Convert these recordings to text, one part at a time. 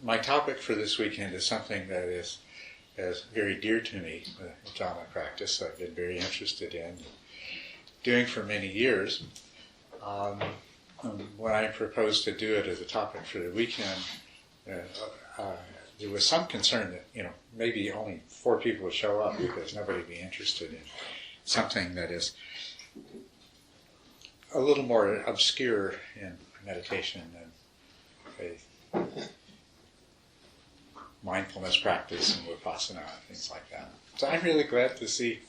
my topic for this weekend is something that is very dear to me, the Jhana practice I've been very interested in doing for many years. When I proposed to do it as a topic for the weekend, there was some concern that maybe only 4 people would show up because nobody would be interested in something that is a little more obscure in meditation than a mindfulness practice and vipassana and things like that. So I'm really glad to see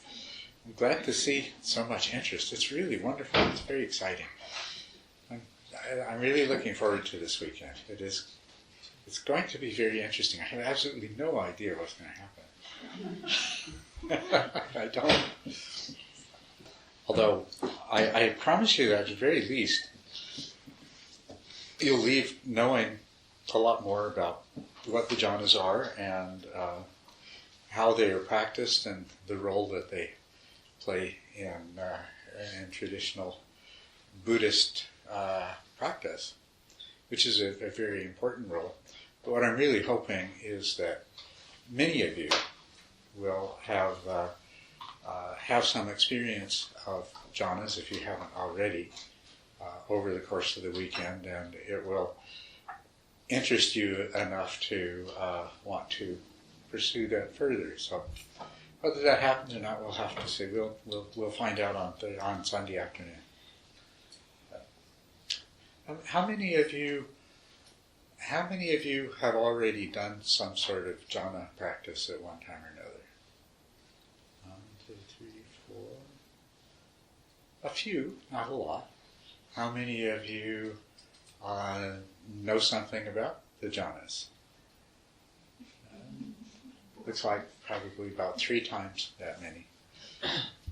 so much interest. It's really wonderful. It's very exciting. I'm really looking forward to this weekend. It's going to be very interesting. I have absolutely no idea what's going to happen. I don't. Although I promise you that at the very least you'll leave knowing a lot more about what the jhanas are and how they are practiced and the role that they play in traditional Buddhist practice, which is a very important role. But what I'm really hoping is that many of you will have some experience of jhanas, if you haven't already, over the course of the weekend, and it will interest you enough to want to pursue that further. So whether that happens or not, we'll have to see. We'll find out on Sunday afternoon. How many of you have already done some sort of jhana practice at one time or another? 1, 2, 3, 4. A few, not a lot. How many of you know something about the jhanas? Looks like probably about 3 times that many.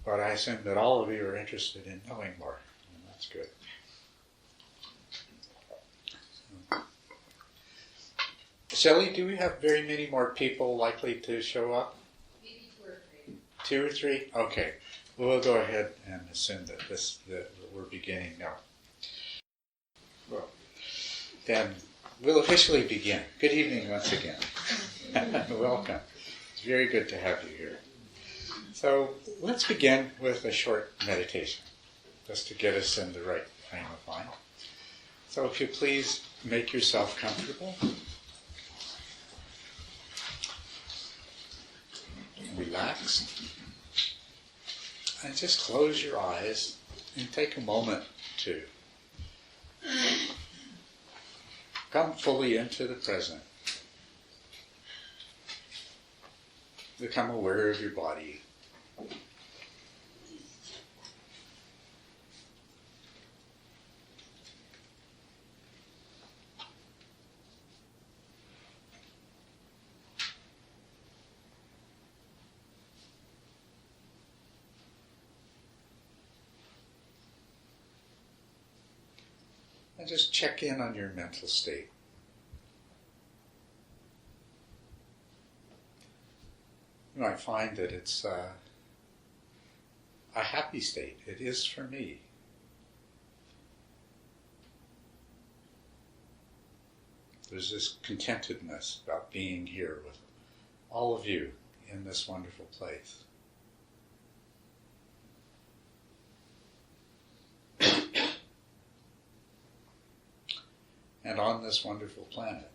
But I assume that all of you are interested in knowing more, and that's good. Shelley, do we have very many more people likely to show up? Maybe 2 or 3. 2 or 3? Okay. We'll go ahead and assume that we're beginning now. Well, then we'll officially begin. Good evening once again. Welcome. It's very good to have you here. So let's begin with a short meditation, just to get us in the right frame of mind. So if you please make yourself comfortable. Relax. And just close your eyes and take a moment to come fully into the present. Become aware of your body. And just check in on your mental state. You might find that it's a happy state. It is for me. There's this contentedness about being here with all of you in this wonderful place. And on this wonderful planet.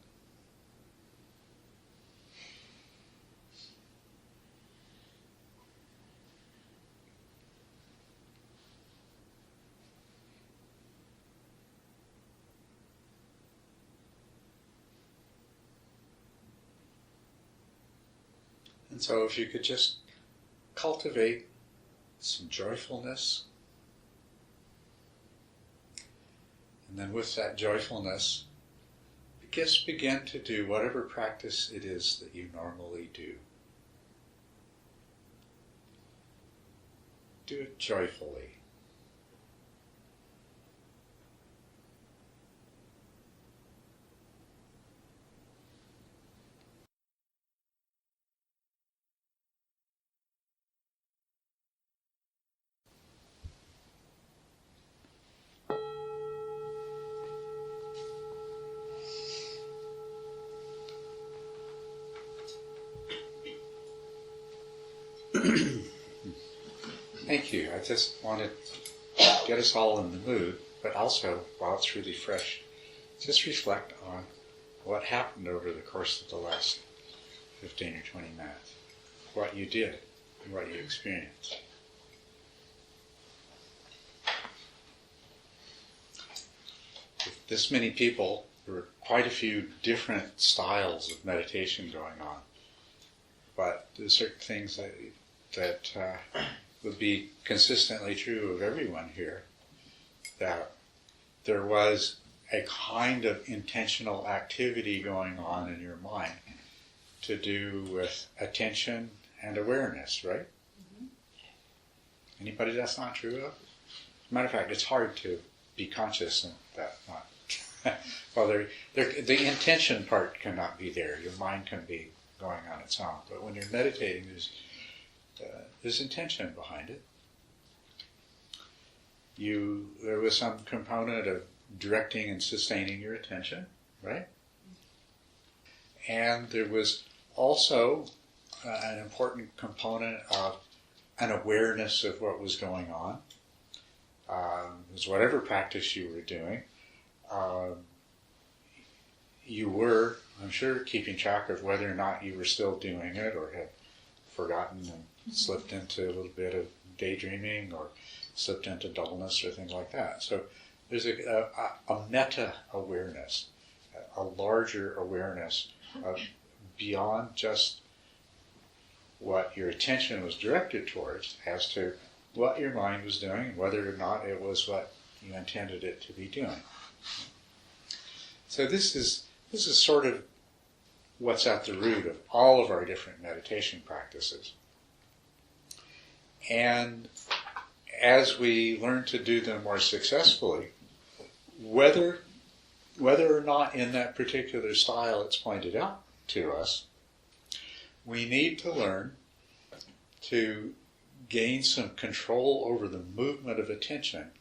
And so if you could just cultivate some joyfulness, and then with that joyfulness, just begin to do whatever practice it is that you normally do. Do it joyfully. Thank you. I just wanted to get us all in the mood, but also, while it's really fresh, just reflect on what happened over the course of the last 15 or 20 minutes, what you did and what you experienced. With this many people, there were quite a few different styles of meditation going on, but there's certain things that would be consistently true of everyone here, that there was a kind of intentional activity going on in your mind to do with attention and awareness, right? Mm-hmm. Anybody that's not true of? As a matter of fact, it's hard to be conscious of that. Well, the intention part cannot be there. Your mind can be going on its own. But when you're meditating, there's intention behind it. There was some component of directing and sustaining your attention, right? And there was also an important component of an awareness of what was going on. It was whatever practice you were doing. You were, I'm sure, keeping track of whether or not you were still doing it or had forgotten and slipped into a little bit of daydreaming or slipped into dullness or things like that. So there's a meta-awareness, a larger awareness of beyond just what your attention was directed towards as to what your mind was doing and whether or not it was what you intended it to be doing. So this is sort of what's at the root of all of our different meditation practices. And as we learn to do them more successfully, whether or not in that particular style it's pointed out to us, we need to learn to gain some control over the movement of attention,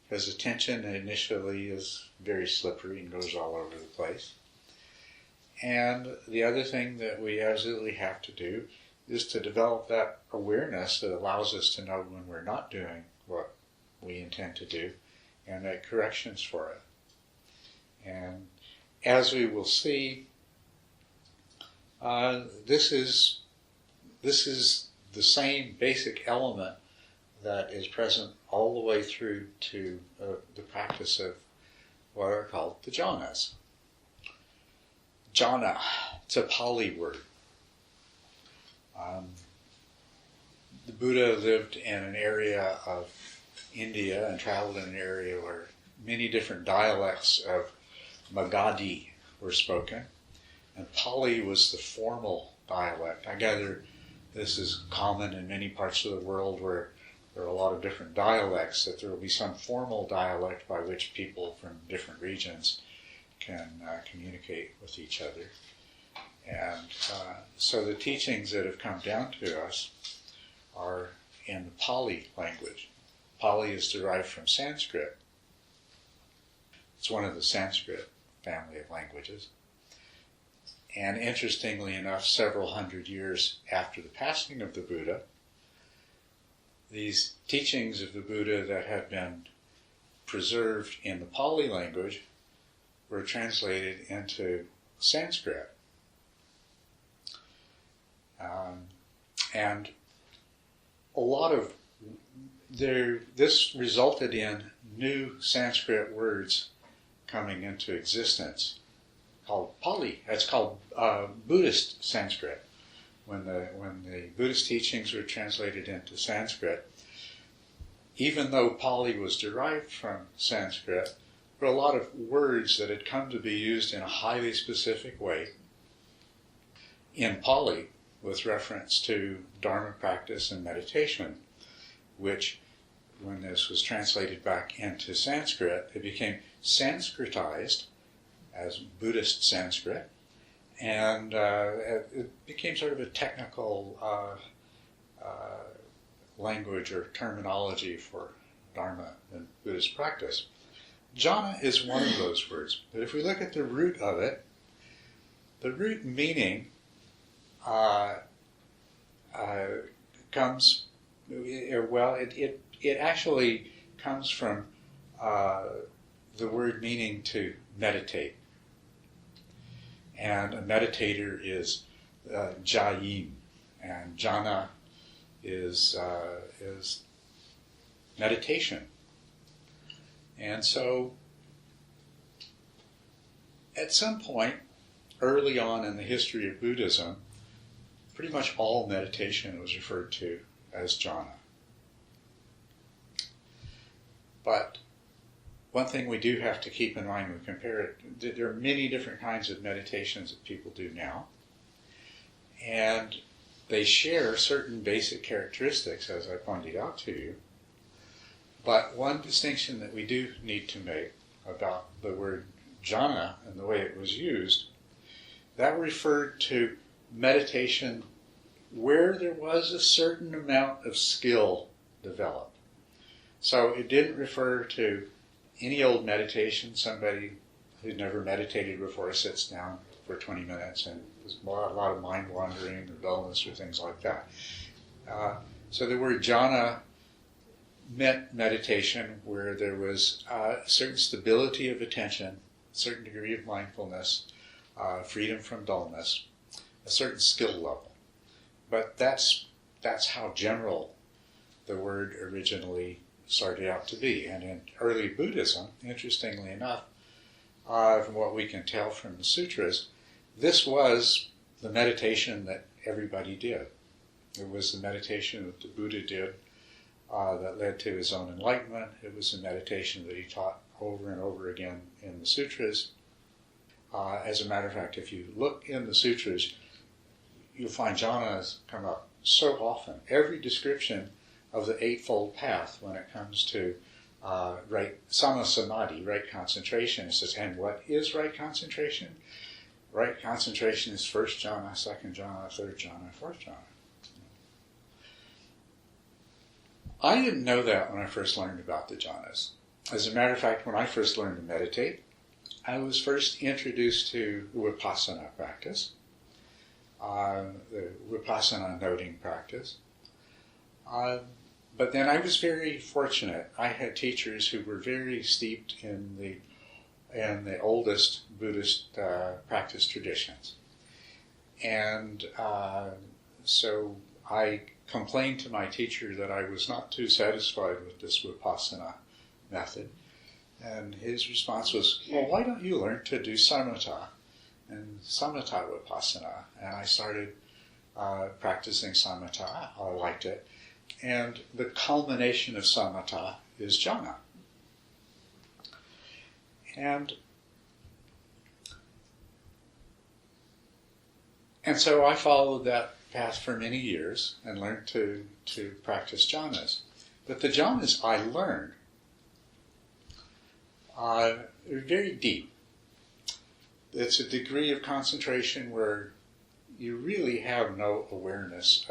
because attention initially is very slippery and goes all over the place. And the other thing that we absolutely have to do is to develop that awareness that allows us to know when we're not doing what we intend to do and make corrections for it. And as we will see, this is the same basic element that is present all the way through to the practice of what are called the jhanas. Jhana, it's a Pali word. The Buddha lived in an area of India and traveled in an area where many different dialects of Magadhi were spoken, and Pali was the formal dialect. I gather this is common in many parts of the world where there are a lot of different dialects, that there will be some formal dialect by which people from different regions can communicate with each other. And so the teachings that have come down to us are in the Pali language. Pali is derived from Sanskrit. It's one of the Sanskrit family of languages. And interestingly enough, several hundred years after the passing of the Buddha, these teachings of the Buddha that had been preserved in the Pali language were translated into Sanskrit. And a lot of this resulted in new Sanskrit words coming into existence called Pali. It's called Buddhist Sanskrit. When the Buddhist teachings were translated into Sanskrit, even though Pali was derived from Sanskrit, there were a lot of words that had come to be used in a highly specific way in Pali with reference to Dharma practice and meditation, which, when this was translated back into Sanskrit, it became Sanskritized as Buddhist Sanskrit, and it became sort of a technical language or terminology for Dharma and Buddhist practice. Jhana is one of those words, but if we look at the root of it, the root meaning comes Well, it actually comes from the word meaning to meditate. And a meditator is Jayin, and Jhana is meditation. And so, at some point, early on in the history of Buddhism, pretty much all meditation was referred to as jhana. But one thing we do have to keep in mind when we compare it, there are many different kinds of meditations that people do now. And they share certain basic characteristics, as I pointed out to you. But one distinction that we do need to make about the word jhana and the way it was used, that referred to meditation where there was a certain amount of skill developed. So it didn't refer to any old meditation. Somebody who'd never meditated before sits down for 20 minutes and there's a lot of mind wandering or dullness or things like that. So the word jhana meant meditation where there was a certain stability of attention, a certain degree of mindfulness, freedom from dullness, a certain skill level. But that's how general the word originally started out to be. And in early Buddhism, interestingly enough, from what we can tell from the sutras, this was the meditation that everybody did. It was the meditation that the Buddha did that led to his own enlightenment. It was the meditation that he taught over and over again in the sutras. As a matter of fact, if you look in the sutras, you'll find jhanas come up so often. Every description of the Eightfold Path when it comes to right samasamadhi, right concentration, it says, and what is right concentration? Right concentration is first jhana, second jhana, third jhana, fourth jhana. I didn't know that when I first learned about the jhanas. As a matter of fact, when I first learned to meditate, I was first introduced to vipassana practice, the vipassana noting practice. But then I was very fortunate. I had teachers who were very steeped in the oldest Buddhist practice traditions. And so I complained to my teacher that I was not too satisfied with this vipassana method. And his response was, well, why don't you learn to do samatha and samatha vipassana? And I started practicing samatha. I liked it. And the culmination of samatha is jhana. And so I followed that path for many years and learned to practice jhanas. But the jhanas I learned are very deep. It's a degree of concentration where you really have no awareness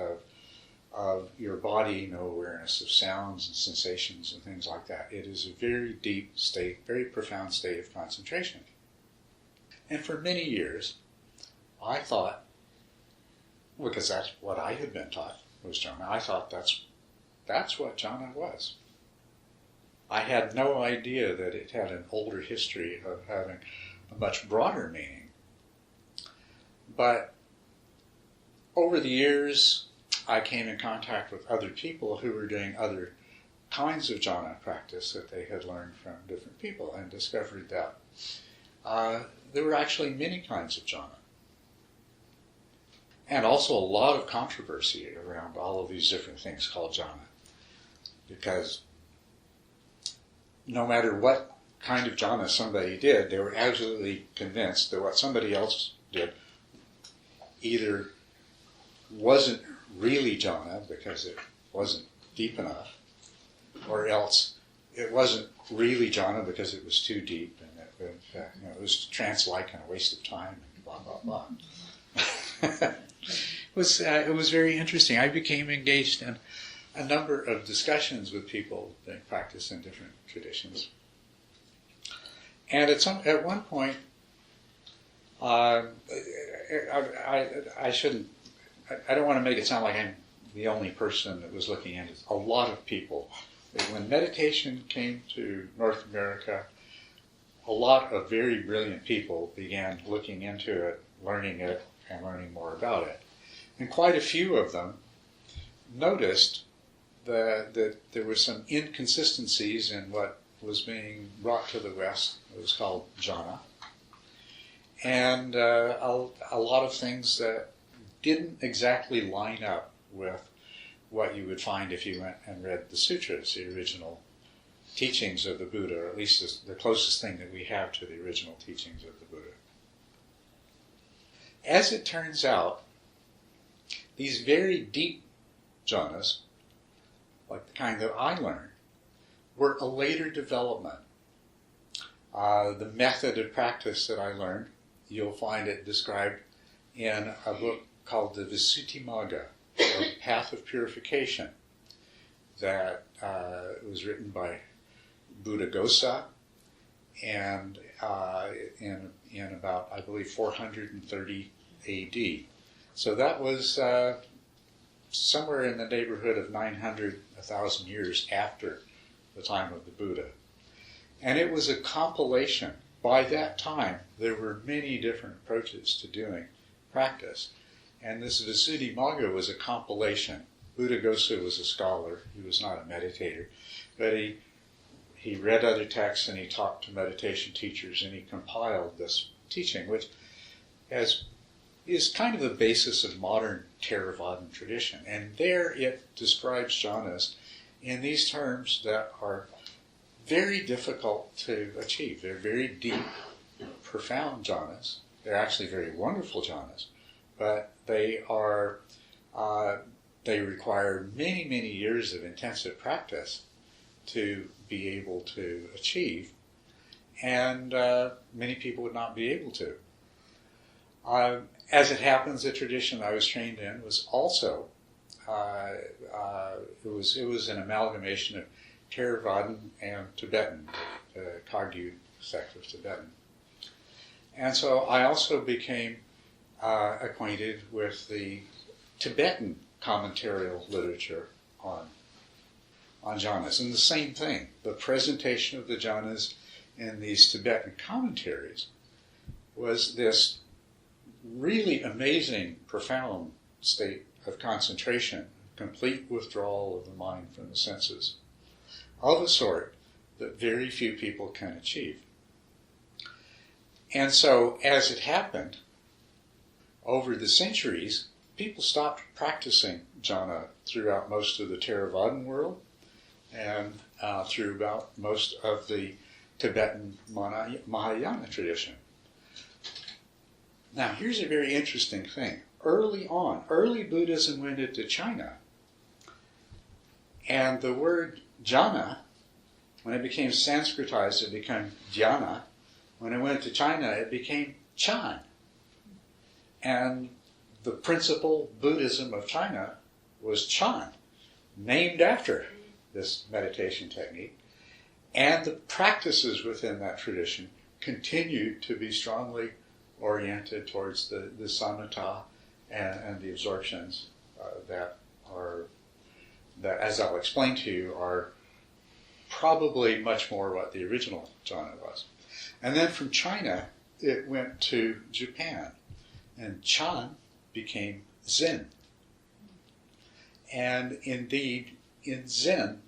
of your body, no awareness of sounds and sensations and things like that. It is a very deep state, very profound state of concentration. And for many years, I thought, because that's what I had been taught was jhana, I thought that's what jhana was. I had no idea that it had an older history of having a much broader meaning. But over the years, I came in contact with other people who were doing other kinds of jhana practice that they had learned from different people and discovered that there were actually many kinds of jhana. And also a lot of controversy around all of these different things called jhana. Because no matter what kind of jhana somebody did, they were absolutely convinced that what somebody else did either wasn't really jhana because it wasn't deep enough, or else it wasn't really jhana because it was too deep and it was trance-like and a waste of time and blah, blah, blah. It was very interesting. I became engaged in a number of discussions with people that practice in different traditions. And at one point, I don't want to make it sound like I'm the only person that was looking at it. A lot of people. When meditation came to North America, a lot of very brilliant people began looking into it, and learning more about it. And quite a few of them noticed that there were some inconsistencies in what was being brought to the West. It was called Jhana. And a lot of things that didn't exactly line up with what you would find if you went and read the sutras, the original teachings of the Buddha, or at least the closest thing that we have to the original teachings of the Buddha. As it turns out, these very deep jhanas, like the kind that I learned, were a later development. The method of practice that I learned, you'll find it described in a book called the Visuddhimagga, or Path of Purification, that was written by Buddhaghosa, and in about, I believe, 430 AD. So that was somewhere in the neighborhood of 900, 1,000 years after the time of the Buddha. And it was a compilation. By that time, there were many different approaches to doing practice. And this Visuddhimagga was a compilation. Buddhaghosa was a scholar. He was not a meditator. But he read other texts and he talked to meditation teachers and he compiled this teaching, which is kind of the basis of modern Theravadan tradition. And there it describes jhanas in these terms that are very difficult to achieve. They're very deep, profound jhanas. They're actually very wonderful jhanas, but they require many, many years of intensive practice to be able to achieve, and many people would not be able to. As it happens, the tradition I was trained in was also it was an amalgamation of Theravadan and Tibetan, the Kagyu sect of Tibetan. And so I also became acquainted with the Tibetan commentarial literature on jhanas. And the same thing, the presentation of the jhanas in these Tibetan commentaries was this really amazing, profound state of concentration, complete withdrawal of the mind from the senses, of a sort that very few people can achieve. And so, as it happened, over the centuries, people stopped practicing jhana throughout most of the Theravadan world and throughout most of the Tibetan Mahayana tradition. Now, here's a very interesting thing. Early Buddhism went into China, and the word jhana, when it became Sanskritized, it became dhyana. When it went to China, it became Chan. And the principal Buddhism of China was Chan, named after this meditation technique. And the practices within that tradition continued to be strongly oriented towards the samatha and the absorptions that, as I'll explain to you, are probably much more what the original jhana was. And then from China, it went to Japan, and Chan became Zen. And indeed, in Zen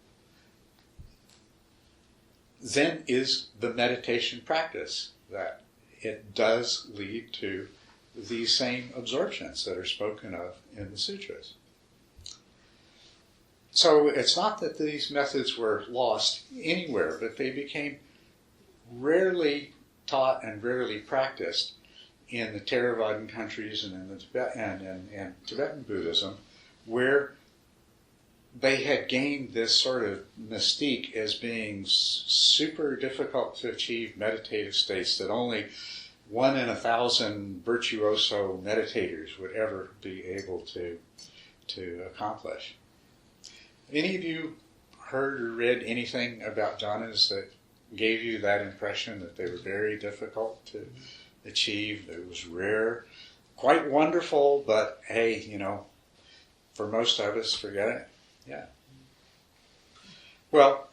is the meditation practice, that it does lead to these same absorptions that are spoken of in the sutras. So it's not that these methods were lost anywhere, but they became rarely taught and rarely practiced in the Theravadan countries and in the Tibetan Buddhism, where they had gained this sort of mystique as being super difficult to achieve meditative states that only 1 in 1,000 virtuoso meditators would ever be able to accomplish. Any of you heard or read anything about jhanas that gave you that impression that they were very difficult to achieve, that it was rare, quite wonderful, but hey, for most of us, forget it. Yeah. Well,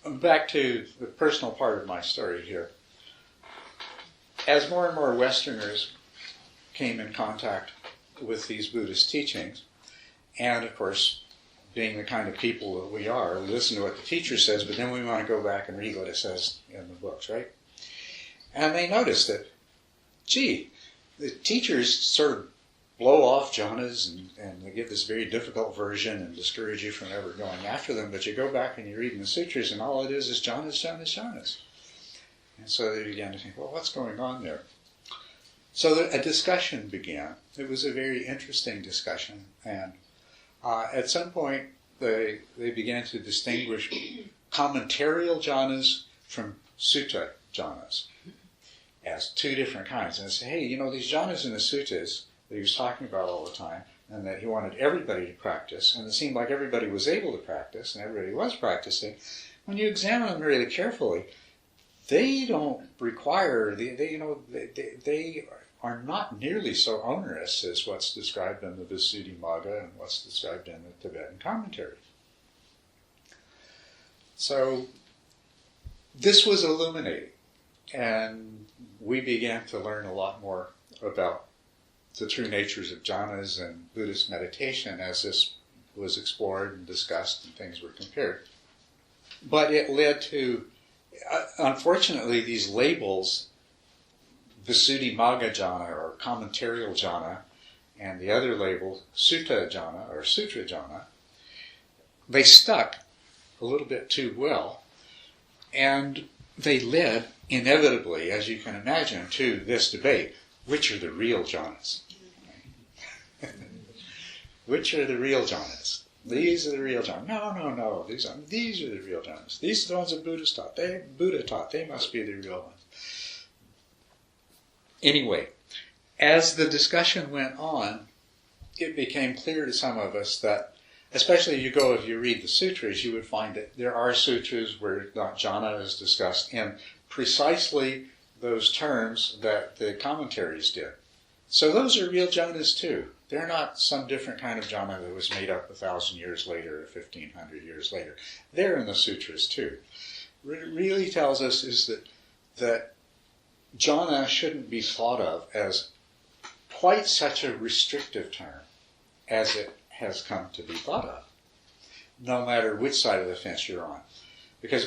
back to the personal part of my story here. As more and more Westerners came in contact with these Buddhist teachings, and of course, being the kind of people that we are, we listen to what the teacher says, but then we want to go back and read what it says in the books, right? And they noticed that, gee, the teachers sort of blow off jhanas and they give this very difficult version and discourage you from ever going after them, but you go back and you read in the sutras and all it is jhanas, jhanas, jhanas. And so they began to think, well, what's going on there? So a discussion began. It was a very interesting discussion, and at some point they began to distinguish commentarial jhanas from sutta jhanas as two different kinds. And they say, hey, you know, these jhanas in the suttas that he was talking about all the time, and that he wanted everybody to practice, and it seemed like everybody was able to practice, and everybody was practicing. When you examine them really carefully, they don't require, they are not nearly so onerous as what's described in the Visuddhimagga and what's described in the Tibetan commentaries. So this was illuminating, and we began to learn a lot more about the true natures of jhanas and Buddhist meditation as this was explored and discussed and things were compared. But it led to, unfortunately, these labels, Visuddhimagga jhana or commentarial jhana, and the other label, Sutta jhana or Sutra jhana, they stuck a little bit too well, and they led inevitably, as you can imagine, to this debate: which are the real jhanas? Which are the real jhanas? These are the real jhanas. No. These are the real jhanas. These are the ones that Buddha taught. They must be the real ones. Anyway, as the discussion went on, it became clear to some of us that, especially if you read the sutras, you would find that there are sutras where jhana is discussed in precisely those terms that the commentaries did. So those are real jhanas too. They're not some different kind of jhana that was made up 1,000 years later or 1,500 years later. They're in the sutras too. What it really tells us is that jhana shouldn't be thought of as quite such a restrictive term as it has come to be thought of, no matter which side of the fence you're on.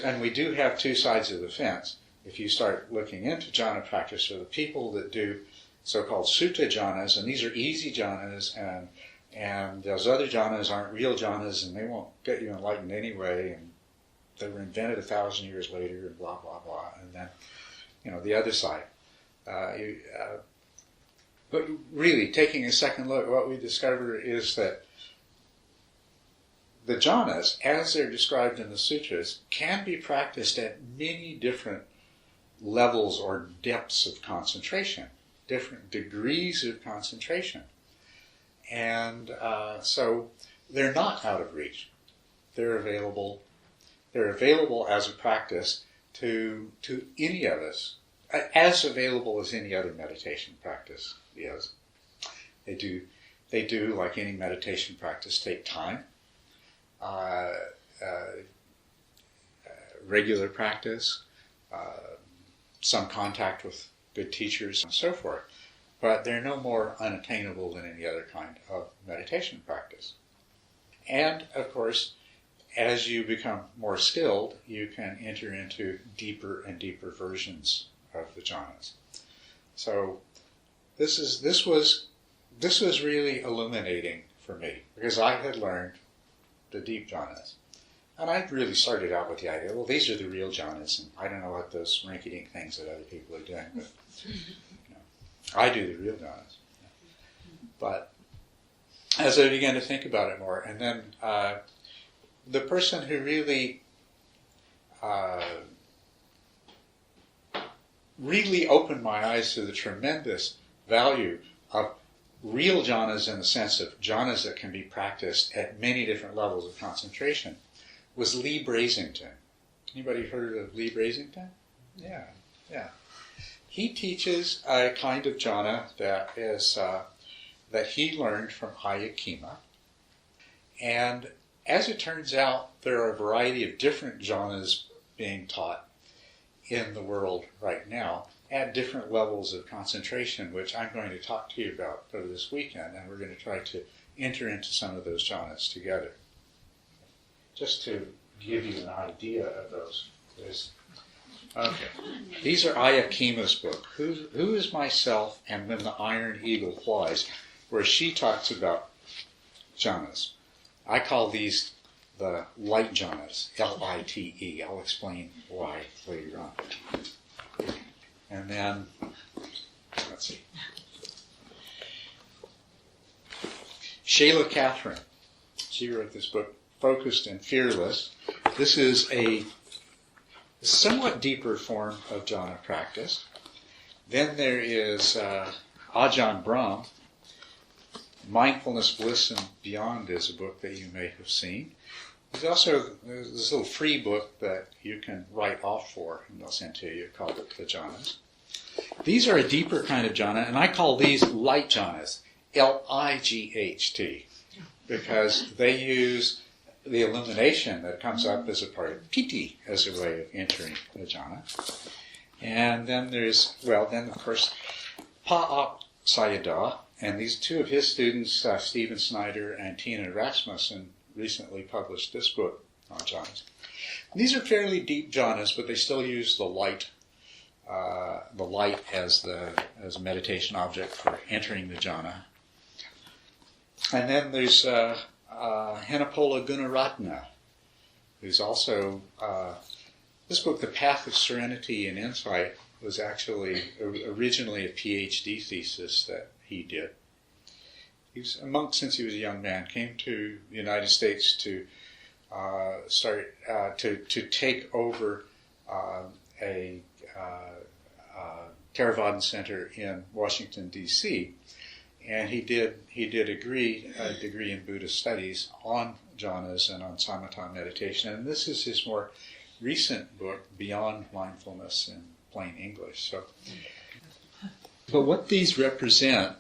And we do have two sides of the fence. If you start looking into jhana practice for the people that do so-called sutta jhanas, and these are easy jhanas, and those other jhanas aren't real jhanas, and they won't get you enlightened anyway, and they were invented 1,000 years later, and blah, blah, blah. And then, the other side. But really, taking a second look, what we discover is that the jhanas, as they're described in the sutras, can be practiced at many different levels or depths of concentration, different degrees of concentration. And so they're not out of reach. They're available as a practice to any of us, as available as any other meditation practice is. They do, like any meditation practice, take time, regular practice, some contact with good teachers and so forth. But they're no more unattainable than any other kind of meditation practice. And, of course, as you become more skilled, you can enter into deeper and deeper versions of the jhanas. So this was really illuminating for me, because I had learned the deep jhanas. And I really started out with the idea, well, these are the real jhanas, and I don't know what those rinky-dink things that other people are doing, but I do the real jhanas. But as I began to think about it more, and then the person who really opened my eyes to the tremendous value of real jhanas, in the sense of jhanas that can be practiced at many different levels of concentration, was Lee Brasington. Anybody heard of Lee Brasington? Yeah. He teaches a kind of jhana that is that he learned from Hayakima, And as it turns out, there are a variety of different jhanas being taught in the world right now at different levels of concentration, which I'm going to talk to you about over this weekend, and we're going to try to enter into some of those jhanas together. Just to give you an idea of those. Okay. These are Ayakima's book, Who is Myself and When the Iron Eagle Flies, where she talks about jhanas. I call these the light jhanas, L-I-T-E. I'll explain why later on. And then, let's see. Shayla Catherine. She wrote this book, Focused and Fearless. This is a somewhat deeper form of jhana practice. Then there is Ajahn Brahm. Mindfulness, Bliss, and Beyond is a book that you may have seen. There's also this little free book that you can write off for, and they'll send to you, called the Jhanas. These are a deeper kind of jhana, and I call these light jhanas, L-I-G-H-T, because they use the illumination that comes up as a part of piti as a way of entering the jhana. And then there's, of course, Pa'ak Sayadaw, and these two of his students, Stephen Snyder and Tina Rasmussen, recently published this book on jhanas. These are fairly deep jhanas, but they still use the light as a meditation object for entering the jhana. And then there's Henepola Gunaratna, who's also this book, The Path of Serenity and Insight, was actually originally a PhD thesis that he did. He was a monk since he was a young man, came to the United States to to take over a Theravadan center in Washington, D.C., and he did a degree in Buddhist studies on jhanas and on samatha meditation, and this is his more recent book, Beyond Mindfulness, in plain English. But what these represent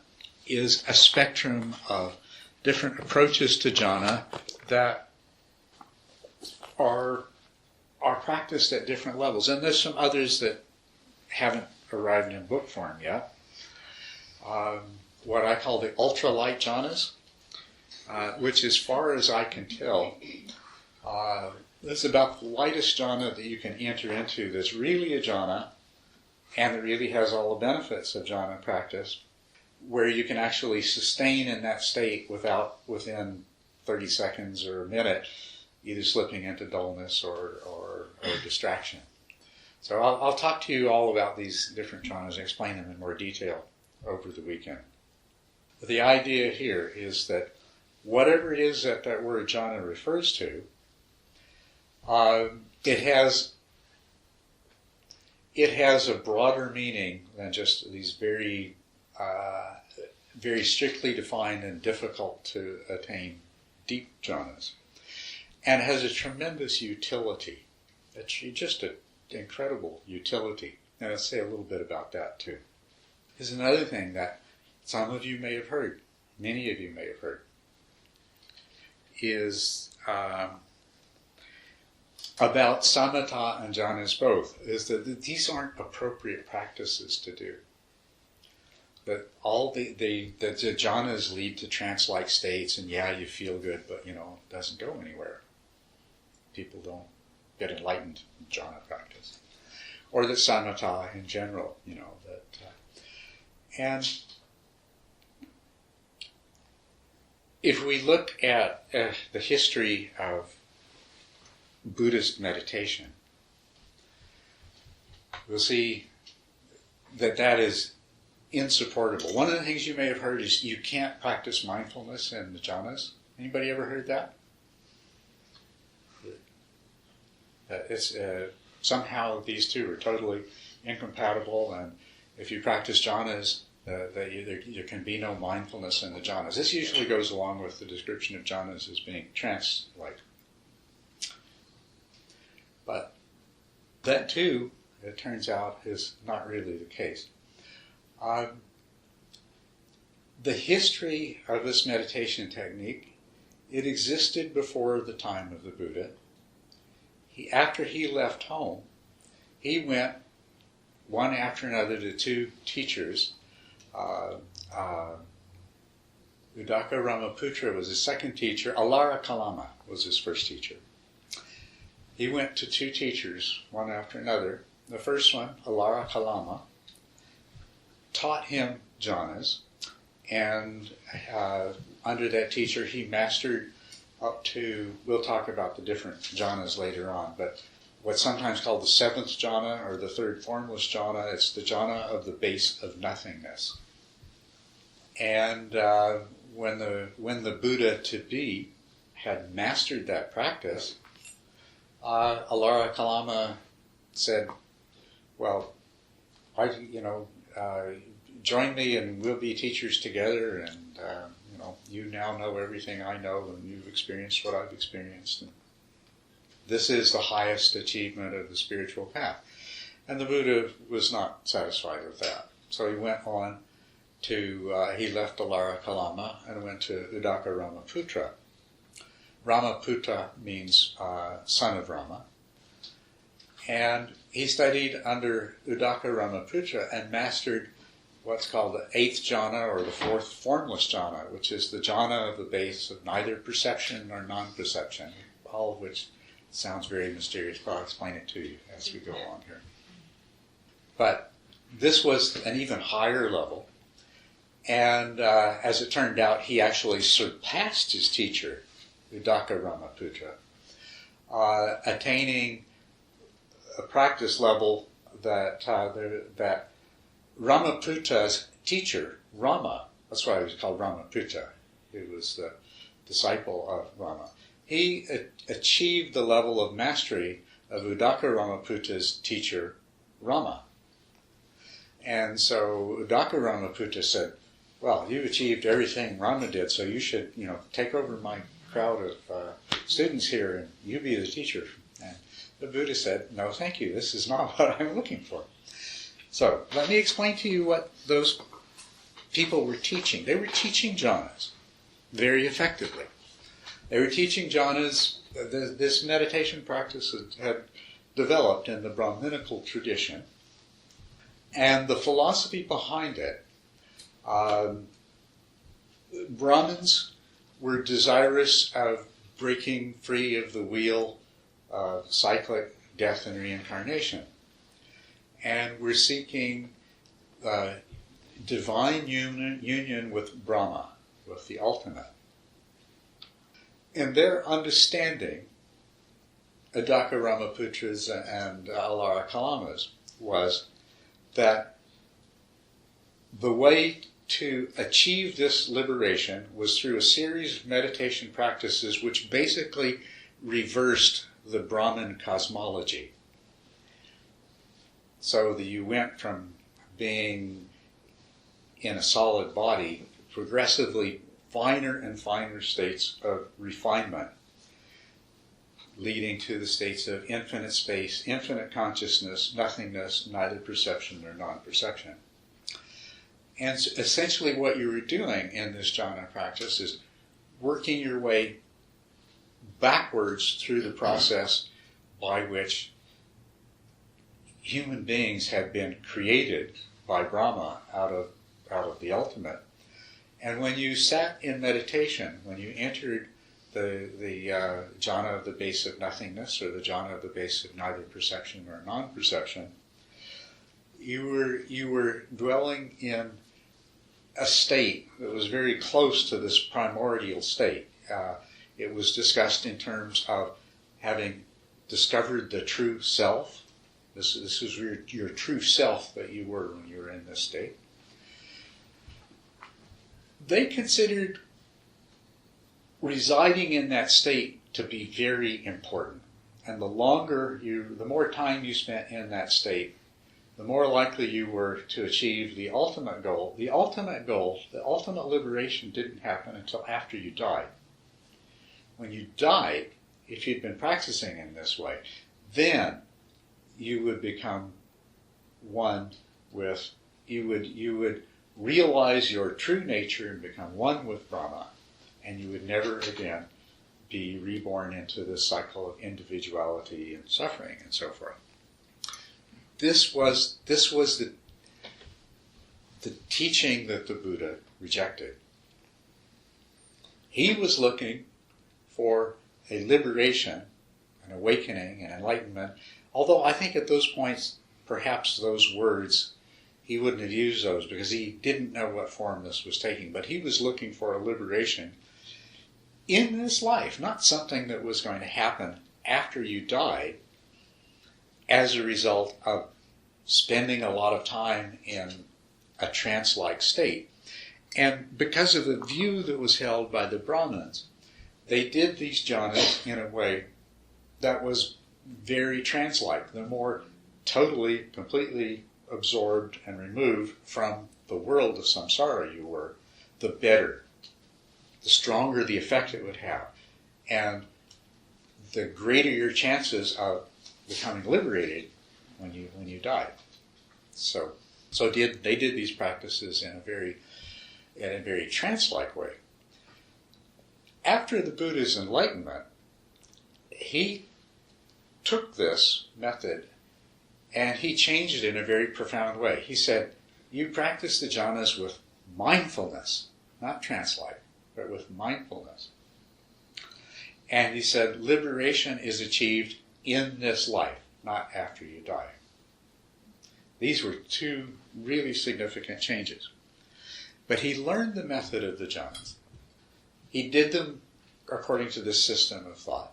is a spectrum of different approaches to jhana that are practiced at different levels. And there's some others that haven't arrived in book form yet. What I call the ultralight jhanas, which as far as I can tell, this is about the lightest jhana that you can enter into that's really a jhana and that really has all the benefits of jhana practice, where you can actually sustain in that state within 30 seconds or a minute, either slipping into dullness or distraction. So I'll talk to you all about these different jhanas and explain them in more detail over the weekend. But the idea here is that whatever it is that word jhana refers to, it has a broader meaning than just these very strictly defined and difficult to attain deep jhanas, and has a tremendous utility. It's just an incredible utility, and I'll say a little bit about that too. There's another thing that some of you may have heard, many of you may have heard, is about samatha and jhanas both, is that these aren't appropriate practices to do. That all the jhanas lead to trance-like states, and you feel good, but it doesn't go anywhere. People don't get enlightened in jhana practice, or that samatha in general, and if we look at the history of Buddhist meditation, we'll see that is insupportable. One of the things you may have heard is you can't practice mindfulness in the jhanas. Anybody ever heard that? It's somehow these two are totally incompatible, and if you practice jhanas, there can be no mindfulness in the jhanas. This usually goes along with the description of jhanas as being trance-like. But that too, it turns out, is not really the case. The history of this meditation technique It existed before the time of the Buddha. After he left home, he went one after another to two teachers. Udaka Ramaputra was his second teacher. Alara Kalama was his first teacher. He went to two teachers, one after another. The first one, Alara Kalama, taught him jhanas, and under that teacher he mastered up to, we'll talk about the different jhanas later on, but what's sometimes called the seventh jhana or the third formless jhana, it's the jhana of the base of nothingness. And when the Buddha to be had mastered that practice, Alara Kalama said, well, join me and we'll be teachers together, and you now know everything I know and you've experienced what I've experienced. And this is the highest achievement of the spiritual path. And the Buddha was not satisfied with that. So he went on to, he left Alara Kalama and went to Udaka Ramaputra. Ramaputra means son of Rama. And he studied under Udaka Ramaputra and mastered what's called the eighth jhana or the fourth formless jhana, which is the jhana of the base of neither perception nor non-perception, all of which sounds very mysterious, but I'll explain it to you as we go on here. But this was an even higher level, and as it turned out, he actually surpassed his teacher, Udaka Ramaputra, attaining a practice level that Ramaputra's teacher, Rama, that's why he was called Ramaputra, he was the disciple of Rama. He achieved the level of mastery of Udaka Ramaputra's teacher, Rama. And so Udaka Ramaputra said, well, you've achieved everything Rama did, so you should, take over my crowd of students here and you be the teacher. And the Buddha said, no, thank you, this is not what I'm looking for. So let me explain to you what those people were teaching. They were teaching jhanas very effectively. They were teaching jhanas. This meditation practice had developed in the Brahminical tradition, and the philosophy behind it, Brahmins were desirous of breaking free of the wheel of cyclic death and reincarnation. And we're seeking divine union with Brahma, with the ultimate. In their understanding, Udaka Ramaputra's and Alara Kalama's was that the way to achieve this liberation was through a series of meditation practices which basically reversed the Brahmin cosmology. So that you went from being in a solid body, progressively finer and finer states of refinement, leading to the states of infinite space, infinite consciousness, nothingness, neither perception nor non-perception. And essentially what you were doing in this jhana practice is working your way backwards through the process by which human beings have been created by Brahma out of the ultimate. And when you sat in meditation, when you entered the jhana of the base of nothingness, or the jhana of the base of neither perception or non-perception, you were dwelling in a state that was very close to this primordial state. It was discussed in terms of having discovered the true self. This is your true self that you were when you were in this state. They considered residing in that state to be very important. And the more time you spent in that state, the more likely you were to achieve the ultimate goal. The ultimate liberation didn't happen until after you died. When you died, if you'd been practicing in this way, then you would become one with, you would realize your true nature and become one with Brahma, and you would never again be reborn into this cycle of individuality and suffering and so forth. This was the teaching that the Buddha rejected. He was looking for a liberation, an awakening, an enlightenment, although I think at those points, perhaps those words, he wouldn't have used those because he didn't know what form this was taking, but he was looking for a liberation in this life, not something that was going to happen after you died as a result of spending a lot of time in a trance-like state. And because of the view that was held by the Brahmins, they did these jhanas in a way that was very trance-like. The more totally, completely absorbed and removed from the world of samsara you were, the better. The stronger the effect it would have. And the greater your chances of becoming liberated when you died. So they did these practices in a very trance-like way. After the Buddha's enlightenment, he took this method and he changed it in a very profound way. He said, you practice the jhanas with mindfulness, not trance-like, but with mindfulness. And he said, liberation is achieved in this life, not after you die. These were two really significant changes. But he learned the method of the jhanas. He did them according to this system of thought.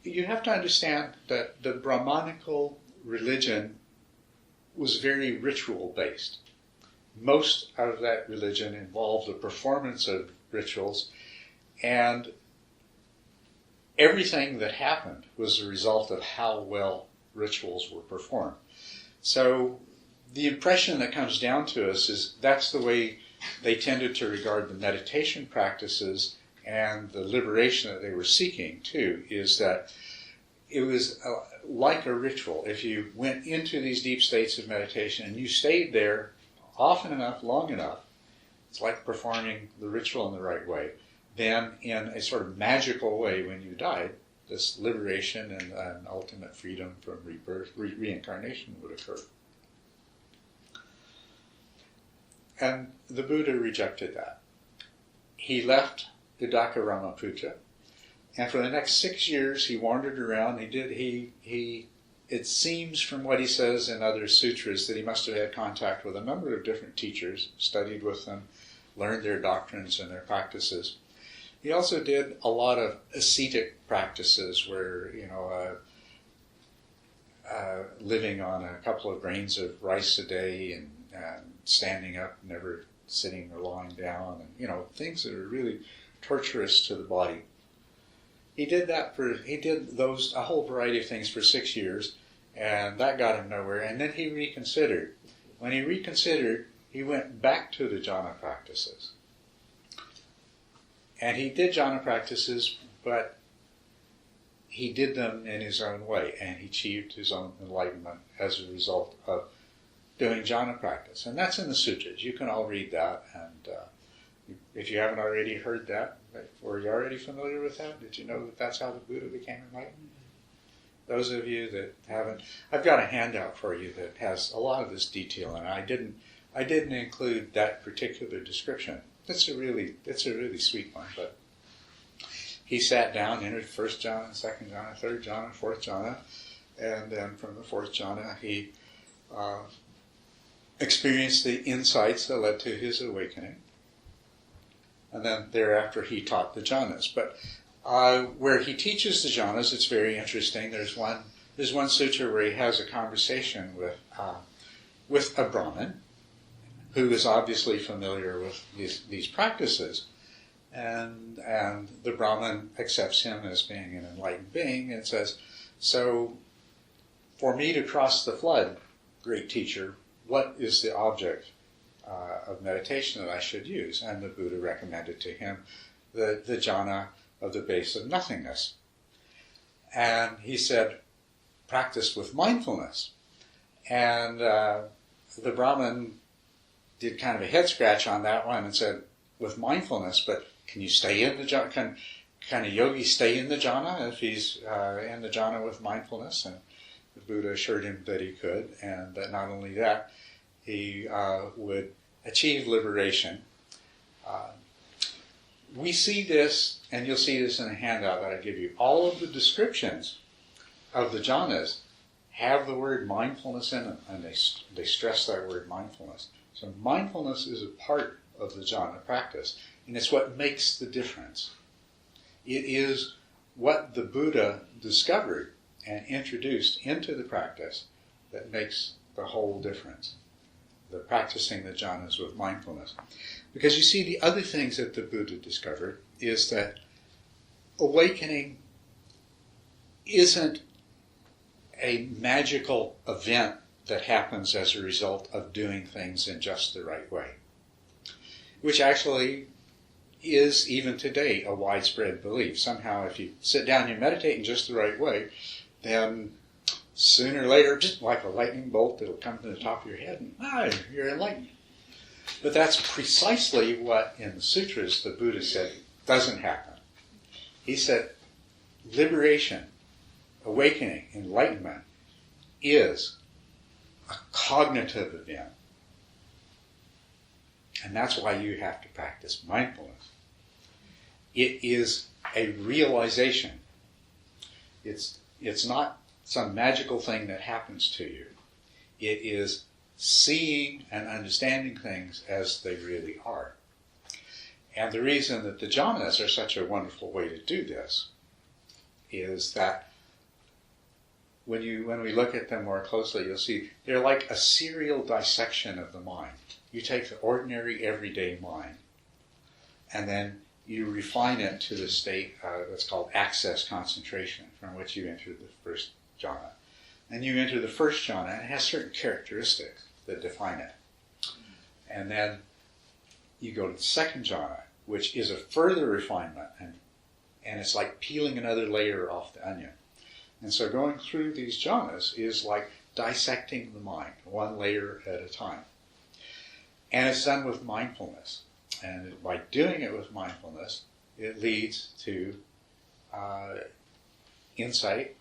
You have to understand that the Brahmanical religion was very ritual-based. Most of that religion involved the performance of rituals, and everything that happened was a result of how well rituals were performed. So the impression that comes down to us is that's the way they tended to regard the meditation practices and the liberation that they were seeking too, is that it was like a ritual. If you went into these deep states of meditation and you stayed there often enough, long enough, it's like performing the ritual in the right way, then in a sort of magical way when you died, this liberation and ultimate freedom from rebirth, reincarnation would occur. And the Buddha rejected that. He left Udaka Ramaputra, and for the next 6 years he wandered around. It seems from what he says in other sutras that he must have had contact with a number of different teachers, studied with them, learned their doctrines and their practices. He also did a lot of ascetic practices where, living on a couple of grains of rice a day and standing up, never sitting or lying down, and, things that are really torturous to the body. He did a whole variety of things for 6 years, and that got him nowhere. And then he reconsidered. When he reconsidered, he went back to the jhana practices. And he did jhana practices, but he did them in his own way, and he achieved his own enlightenment as a result of doing jhana practice. And that's in the sutras. You can all read that, and if you haven't already heard that, or you're already familiar with that, did you know that that's how the Buddha became enlightened? Those of you that haven't, I've got a handout for you that has a lot of this detail, and I didn't include that particular description. It's a really sweet one. But he sat down, entered first jhana, second jhana, third jhana, fourth jhana, and then from the fourth jhana he experienced the insights that led to his awakening. And then thereafter he taught the jhanas. But where he teaches the jhanas, it's very interesting. There's one sutra where he has a conversation with a Brahmin who is obviously familiar with these practices, and the Brahmin accepts him as being an enlightened being and says, "So, for me to cross the flood, great teacher, what is the object of meditation that I should use?" And the Buddha recommended to him the jhana of the base of nothingness. And he said, practice with mindfulness. And the Brahmin did kind of a head scratch on that one and said, with mindfulness, but Can you stay in the jhana? Can a yogi stay in the jhana if he's in the jhana with mindfulness? And the Buddha assured him that he could, and that not only that, he would achieve liberation. We see this, and you'll see this in a handout that I give you. All of the descriptions of the jhanas have the word mindfulness in them, and they stress that word mindfulness. So mindfulness is a part of the jhana practice, and it's what makes the difference. It is what the Buddha discovered and introduced into the practice that makes the whole difference. The practicing the jhanas with mindfulness. Because you see, the other things that the Buddha discovered is that awakening isn't a magical event that happens as a result of doing things in just the right way, which actually is, even today, a widespread belief. Somehow, if you sit down and you meditate in just the right way, then sooner or later, just like a lightning bolt, it'll come to the top of your head and you're enlightened. But that's precisely what, in the sutras, the Buddha said doesn't happen. He said liberation, awakening, enlightenment is a cognitive event. And that's why you have to practice mindfulness. It is a realization. It's not some magical thing that happens to you. It is seeing and understanding things as they really are. And the reason that the jhanas are such a wonderful way to do this is that when we look at them more closely, you'll see they're like a serial dissection of the mind. You take the ordinary, everyday mind, and then you refine it to the state that's called access concentration, from which you enter the first jhana. And you enter the first jhana, and it has certain characteristics that define it. And then you go to the second jhana, which is a further refinement, and it's like peeling another layer off the onion. And so going through these jhanas is like dissecting the mind, one layer at a time. And it's done with mindfulness. And by doing it with mindfulness, it leads to insight,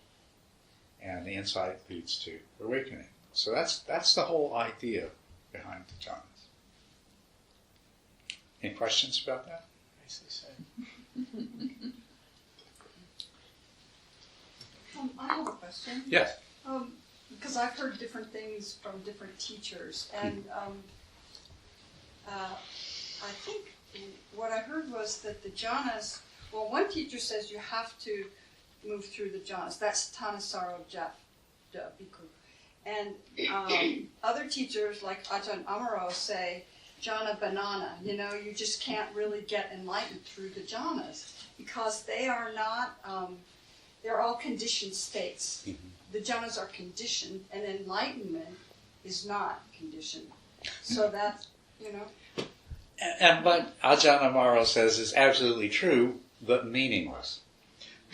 and the insight leads to awakening. So that's the whole idea behind the jhanas. Any questions about that? I have a question. Yes. Because I've heard different things from different teachers, and I think what I heard was that the jhanas, well, one teacher says you have to move through the jhanas. That's Tanasaro Bhikkhu. And other teachers like Ajahn Amaro say, jhana banana, you just can't really get enlightened through the jhanas because they are not, they're all conditioned states. Mm-hmm. The jhanas are conditioned, and enlightenment is not conditioned. So that's, And what Ajahn Amaro says is absolutely true, but meaningless.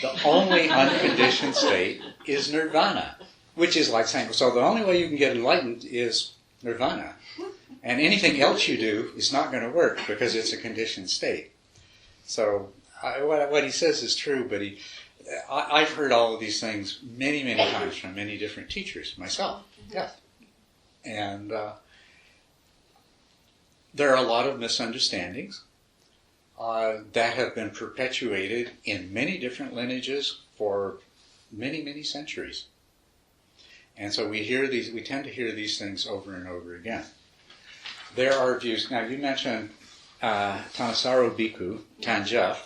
The only unconditioned state is nirvana, which is like saying, so the only way you can get enlightened is nirvana. And anything else you do is not going to work because it's a conditioned state. So what he says is true, but I've heard all of these things many, many times from many different teachers myself. Yes. And there are a lot of misunderstandings that have been perpetuated in many different lineages for many, many centuries. And so we tend to hear these things over and over again. There are views. Now, you mentioned Tanasaro Bhikkhu, Tanjaf.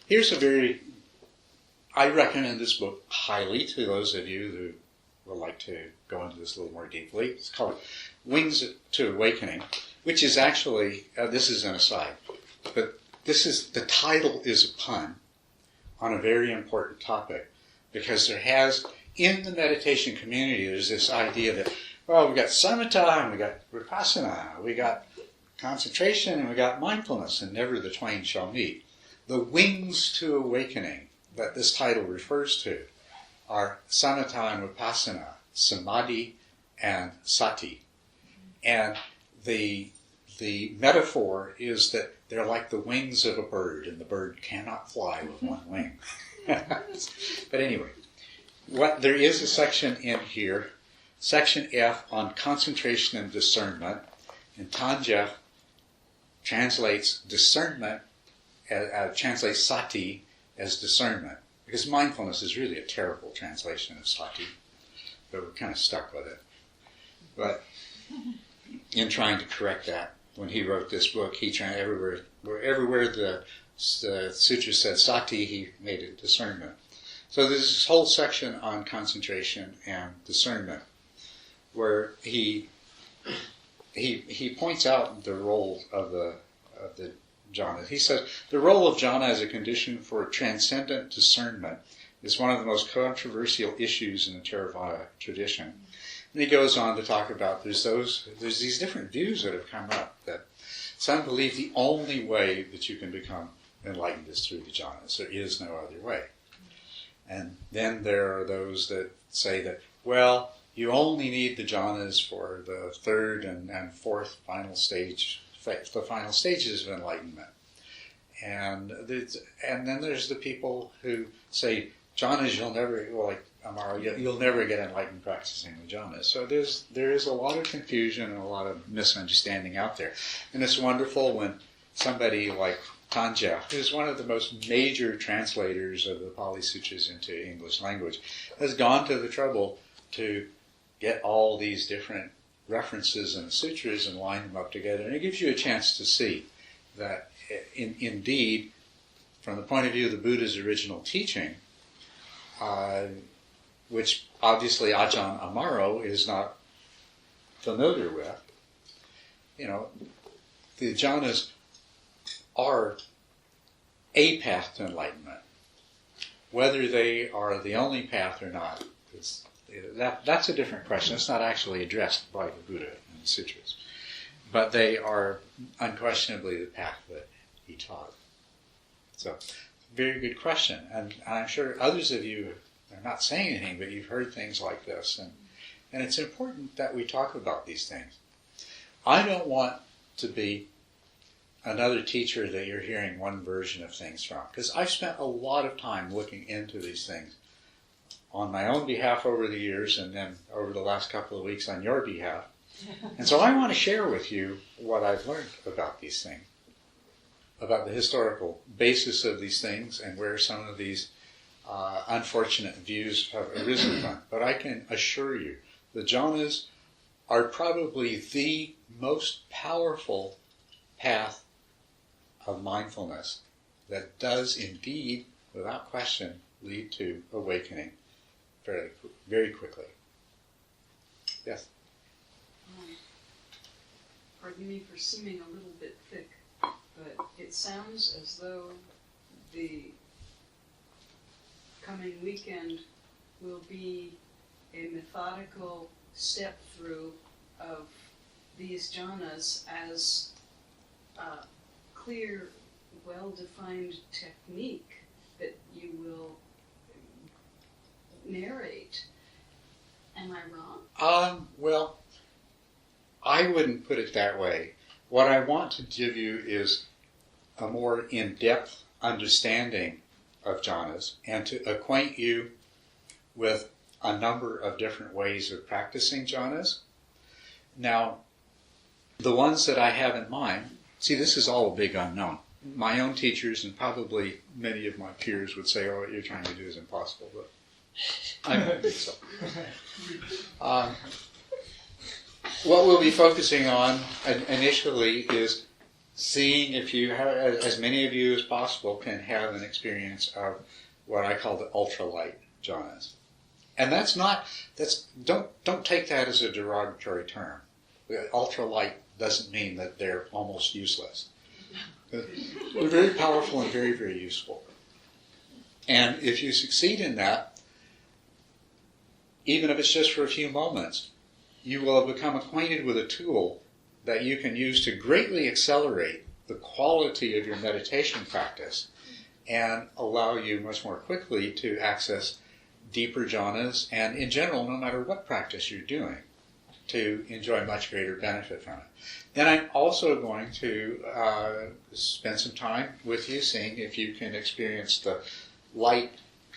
Here's I recommend this book highly to those of you who would like to go into this a little more deeply. It's called Wings to Awakening, which is actually, this is an aside, but the title is a pun on a very important topic, because in the meditation community, there's this idea that, well, we got samatha, and we got vipassana, we got concentration, and we got mindfulness, and never the twain shall meet. The wings to awakening that this title refers to are samatha and vipassana, samadhi and sati. And the the metaphor is that they're like the wings of a bird, and the bird cannot fly with one wing. But anyway, there is a section in here, section F, on concentration and discernment, and Tanjef translates discernment, translates sati as discernment, because mindfulness is really a terrible translation of sati, but we're kind of stuck with it. But in trying to correct that, when he wrote this book, he tried everywhere the sutra said sati, he made it discernment. So there's this whole section on concentration and discernment, where he points out the role of the jhana. He says the role of jhana as a condition for transcendent discernment is one of the most controversial issues in the Theravada tradition. And he goes on to talk about there's these different views that have come up, that some believe the only way that you can become enlightened is through the jhanas. There is no other way. And then there are those that say that, well, you only need the jhanas for the third and fourth final stage, the final stages of enlightenment. And then there's the people who say jhanas you'll never, like Amaro, you'll never get enlightened practicing the jhanas. So there is a lot of confusion and a lot of misunderstanding out there. And it's wonderful when somebody like Tanja, who's one of the most major translators of the Pali Sutras into English language, has gone to the trouble to get all these different references and sutras and line them up together. And it gives you a chance to see that indeed, from the point of view of the Buddha's original teaching, which obviously Ajahn Amaro is not familiar with, the jhanas are a path to enlightenment. Whether they are the only path or not, that's a different question. It's not actually addressed by the Buddha in the sutras. But they are unquestionably the path that he taught. So, very good question. And I'm sure others of you are not saying anything, but you've heard things like this. And it's important that we talk about these things. I don't want to be another teacher that you're hearing one version of things from, because I've spent a lot of time looking into these things on my own behalf over the years, and then over the last couple of weeks on your behalf. And so I want to share with you what I've learned about these things, about the historical basis of these things, and where some of these unfortunate views have arisen from. But I can assure you, the jhanas are probably the most powerful path of mindfulness that does indeed, without question, lead to awakening very quickly. Yes? Pardon me for seeming a little bit thick, but it sounds as though the coming weekend will be a methodical step through of these jhanas as a clear, well-defined technique that you will narrate. Am I wrong? Well, I wouldn't put it that way. What I want to give you is a more in-depth understanding of jhanas and to acquaint you with a number of different ways of practicing jhanas. Now, the ones that I have in mind, see, this is all a big unknown. My own teachers and probably many of my peers would say, what you're trying to do is impossible, but I don't think so. What we'll be focusing on initially is seeing if you have, as many of you as possible can have an experience of what I call the ultralight jhanas. And don't take that as a derogatory term. Ultralight doesn't mean that they're almost useless. They're very powerful and very, very useful. And if you succeed in that, even if it's just for a few moments, you will have become acquainted with a tool that you can use to greatly accelerate the quality of your meditation practice and allow you much more quickly to access deeper jhanas and, in general, no matter what practice you're doing. to enjoy much greater benefit from it. Then I'm also going to spend some time with you, seeing if you can experience the light,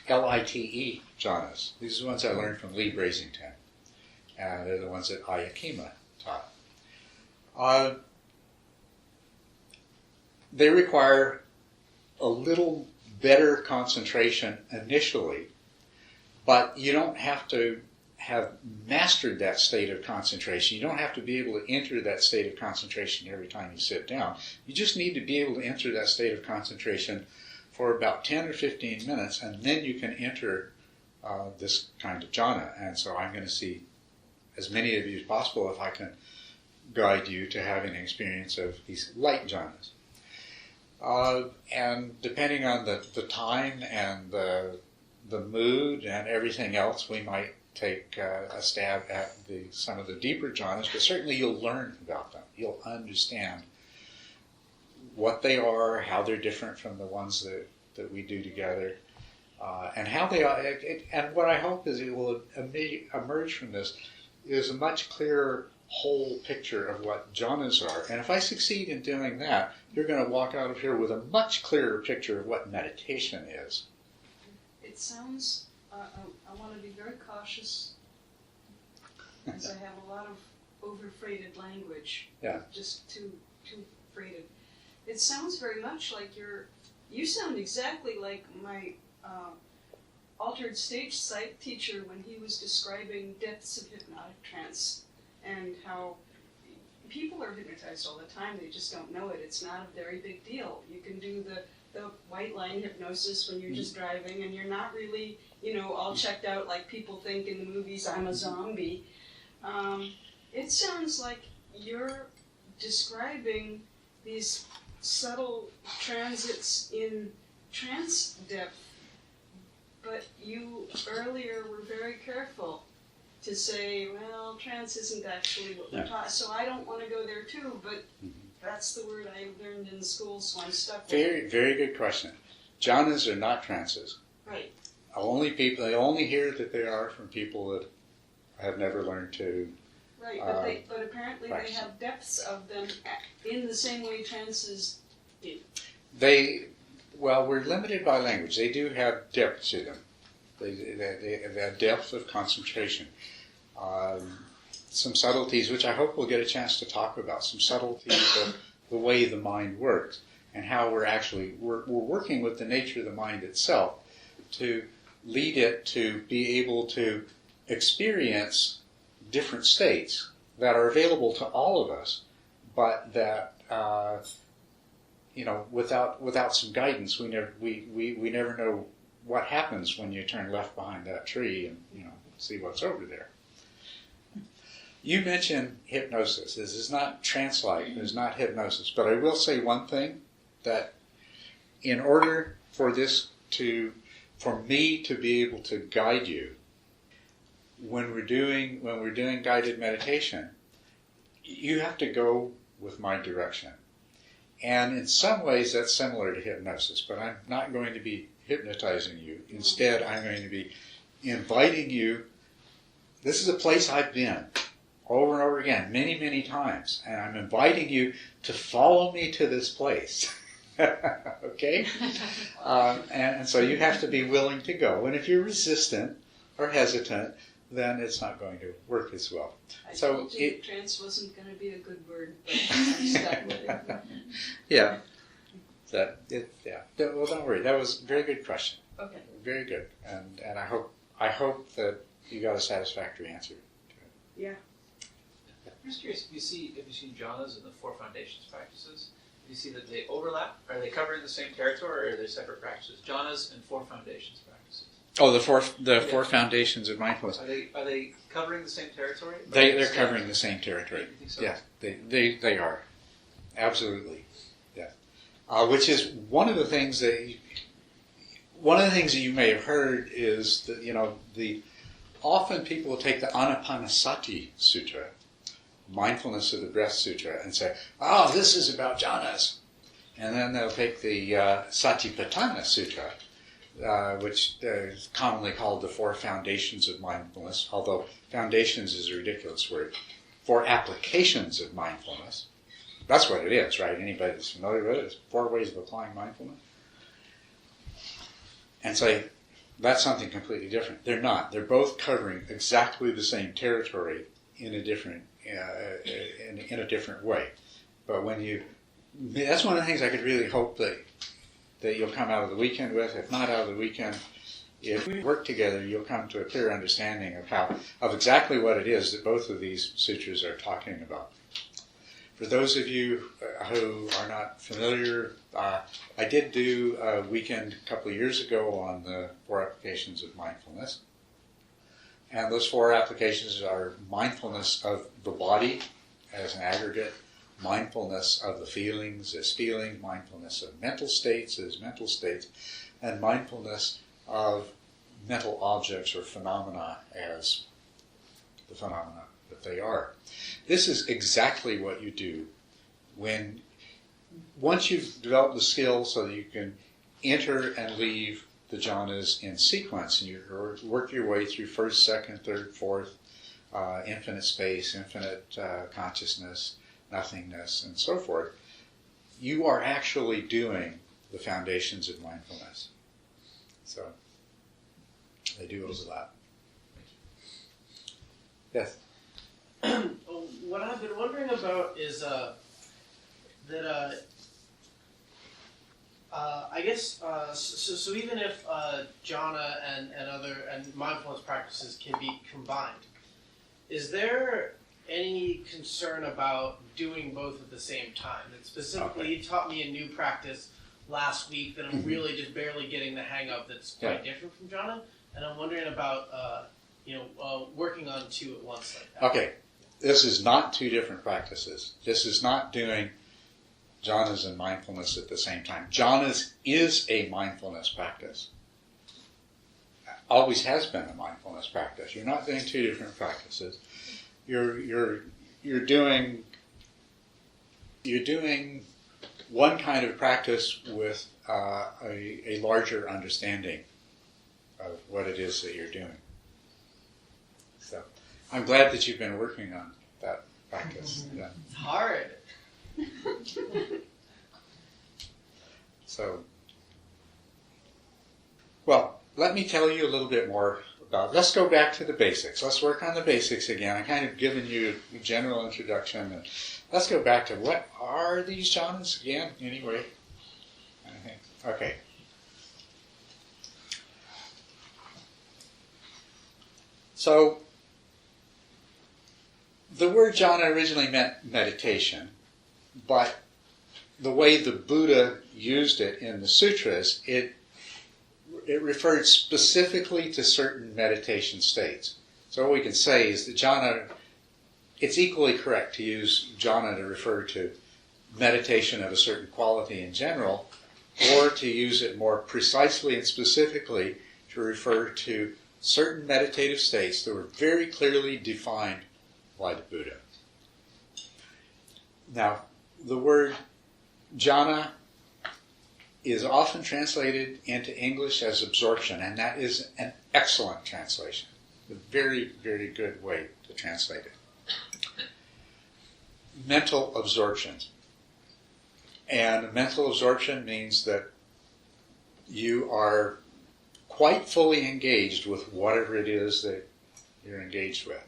Lite jhanas. These are the ones I learned from Lee Brasington. They're the ones that Ayakima taught. They require a little better concentration initially, but you don't have to have mastered that state of concentration. You don't have to be able to enter that state of concentration every time you sit down. You just need to be able to enter that state of concentration for about 10 or 15 minutes, and then you can enter this kind of jhana. And so I'm going to see as many of you as possible if I can guide you to having an experience of these light jhanas. And depending on the time and the mood and everything else, we might take a stab at some of the deeper jhanas, but certainly you'll learn about them. You'll understand what they are, how they're different from the ones that we do together, and how they are. And what I hope is it will emerge from this is a much clearer whole picture of what jhanas are. And if I succeed in doing that, you're going to walk out of here with a much clearer picture of what meditation is. It sounds, I want to be very cautious, because I have a lot of over-freighted language. Yeah. Just too freighted. It sounds very much like you sound exactly like my altered stage sight teacher when he was describing depths of hypnotic trance and how people are hypnotized all the time. They just don't know it. It's not a very big deal. You can do the white line hypnosis when you're just driving and you're not really, all checked out like people think in the movies, I'm a zombie. It sounds like you're describing these subtle transits in trance depth, but you earlier were very careful to say, well, trance isn't actually what we're taught, so I don't want to go there too, but that's the word I learned in school, so I'm stuck with it. Very, very good question. Jhanas are not trances. Right. They only hear that they are from people that have never learned to. Right, but apparently practice. They have depths of them in the same way trances do. We're limited by language. They do have depth to them. They have depth of concentration. Some subtleties, which I hope we'll get a chance to talk about, some subtleties of the way the mind works and how we're working with the nature of the mind itself to lead it to be able to experience different states that are available to all of us, but that without some guidance, we never know what happens when you turn left behind that tree and see what's over there. You mentioned hypnosis. This is not trance-like. It's not hypnosis. But I will say one thing, that in order for me to be able to guide you, when we're doing guided meditation, you have to go with my direction. And in some ways that's similar to hypnosis, but I'm not going to be hypnotizing you. Instead, I'm going to be inviting you. This is a place I've been over and over again, many, many times, and I'm inviting you to follow me to this place. Okay? And so you have to be willing to go. And if you're resistant or hesitant, then it's not going to work as well. I told you trance wasn't going to be a good word, but I'm stuck with it. Yeah. Well, don't worry. That was a very good question. Okay. Very good. And I hope that you got a satisfactory answer to it. Yeah. I'm just curious, have you seen jhanas in the four foundations practices? Do you see that they overlap? Are they covering the same territory, or are they separate practices? Jhanas and four foundations practices. Oh, the four foundations of mindfulness. Are they covering the same territory? They're covering the same territory. You think so? Yeah, they are. Absolutely. Yeah. Which is one of the things that you may have heard is that often people will take the Anapanasati Sutra, Mindfulness of the Breath Sutra, and say, this is about jhanas. And then they'll take the Satipatthana Sutra, which is commonly called the four foundations of mindfulness, although foundations is a ridiculous word. 4 applications of mindfulness. That's what it is, right? Anybody that's familiar with it, it's 4 ways of applying mindfulness. And say, that's something completely different. They're not. They're both covering exactly the same territory in a different in a different way. But that's one of the things I could really hope that you'll come out of the weekend with. If not out of the weekend, if we work together, you'll come to a clear understanding of exactly what it is that both of these sutras are talking about. For those of you who are not familiar, I did do a weekend a couple of years ago on the 4 applications of mindfulness. And those 4 applications are mindfulness of the body as an aggregate, mindfulness of the feelings as feeling, mindfulness of mental states as mental states, and mindfulness of mental objects or phenomena as the phenomena that they are. This is exactly what you do once you've developed the skill so that you can enter and leave the jhanas in sequence, and you work your way through first, second, third, fourth, infinite space, infinite consciousness, nothingness, and so forth. You are actually doing the foundations of mindfulness. So they do overlap. Yes? What I've been wondering about is I guess so even if jhana and mindfulness practices can be combined, is there any concern about doing both at the same time? And specifically, you taught me a new practice last week that I'm really just barely getting the hang of. That's quite different from jhana, and I'm wondering about working on 2 at once like that. Okay, this is not 2 different practices. This is not doing jhanas and mindfulness at the same time. Jhanas is a mindfulness practice. Always has been a mindfulness practice. You're not doing 2 different practices. You're doing one kind of practice with a larger understanding of what it is that you're doing. So I'm glad that you've been working on that practice. Yeah. It's hard. So, well, let me tell you a little bit more about, let's go back to the basics. Let's work on the basics again. I kind of given you a general introduction. And let's go back to what are these jhanas again, anyway? Okay. So, the word jhana originally meant meditation, but the way the Buddha used it in the sutras, it referred specifically to certain meditation states. So what we can say is that jhana, it's equally correct to use jhana to refer to meditation of a certain quality in general, or to use it more precisely and specifically to refer to certain meditative states that were very clearly defined by the Buddha. Now, the word jhana is often translated into English as absorption, and that is an excellent translation. A very, very good way to translate it. Mental absorption. And mental absorption means that you are quite fully engaged with whatever it is that you're engaged with.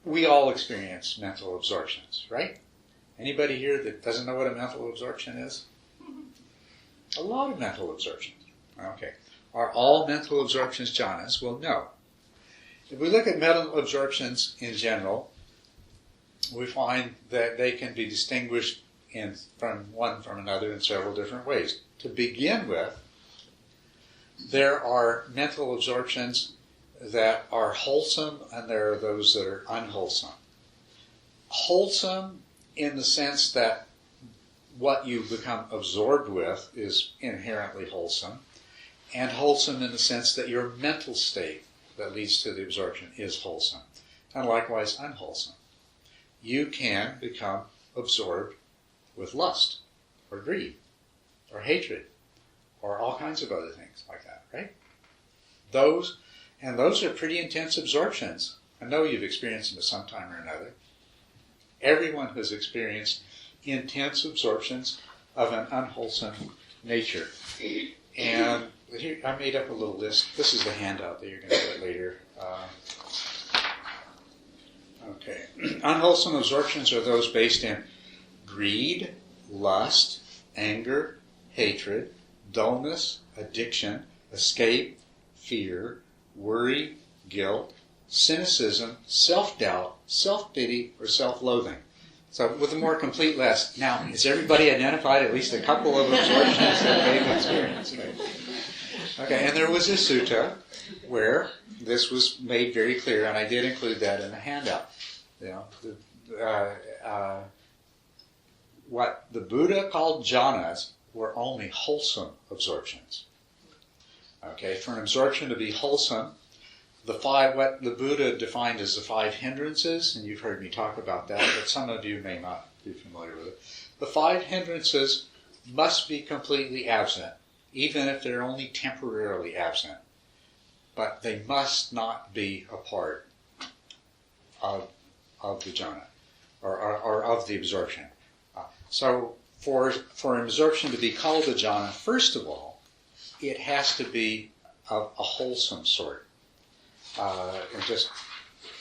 We all experience mental absorptions, right? Anybody here that doesn't know what a mental absorption is? A lot of mental absorptions. Okay. Are all mental absorptions jhanas? Well, no. If we look at mental absorptions in general, we find that they can be distinguished from another in several different ways. To begin with, there are mental absorptions that are wholesome, and there are those that are unwholesome. Wholesome in the sense that what you become absorbed with is inherently wholesome, and wholesome in the sense that your mental state that leads to the absorption is wholesome, and likewise unwholesome. You can become absorbed with lust, or greed, or hatred, or all kinds of other things like that, right? And those are pretty intense absorptions. I know you've experienced them at some time or another. Everyone has experienced intense absorptions of an unwholesome nature. And here, I made up a little list. This is the handout that you're going to get later. Okay. Unwholesome absorptions are those based in greed, lust, anger, hatred, dullness, addiction, escape, fear, worry, guilt, cynicism, self-doubt, self-pity, or self-loathing. So with a more complete list. Now, has everybody identified at least a couple of absorptions that they've experienced? Okay, and there was a sutta where this was made very clear, and I did include that in the handout. What the Buddha called jhanas were only wholesome absorptions. Okay, for an absorption to be wholesome, what the Buddha defined as the 5 hindrances, and you've heard me talk about that, but some of you may not be familiar with it. The 5 hindrances must be completely absent, even if they're only temporarily absent. But they must not be a part of the jhana, or of the absorption. So for an absorption to be called a jhana, first of all, it has to be of a wholesome sort. And just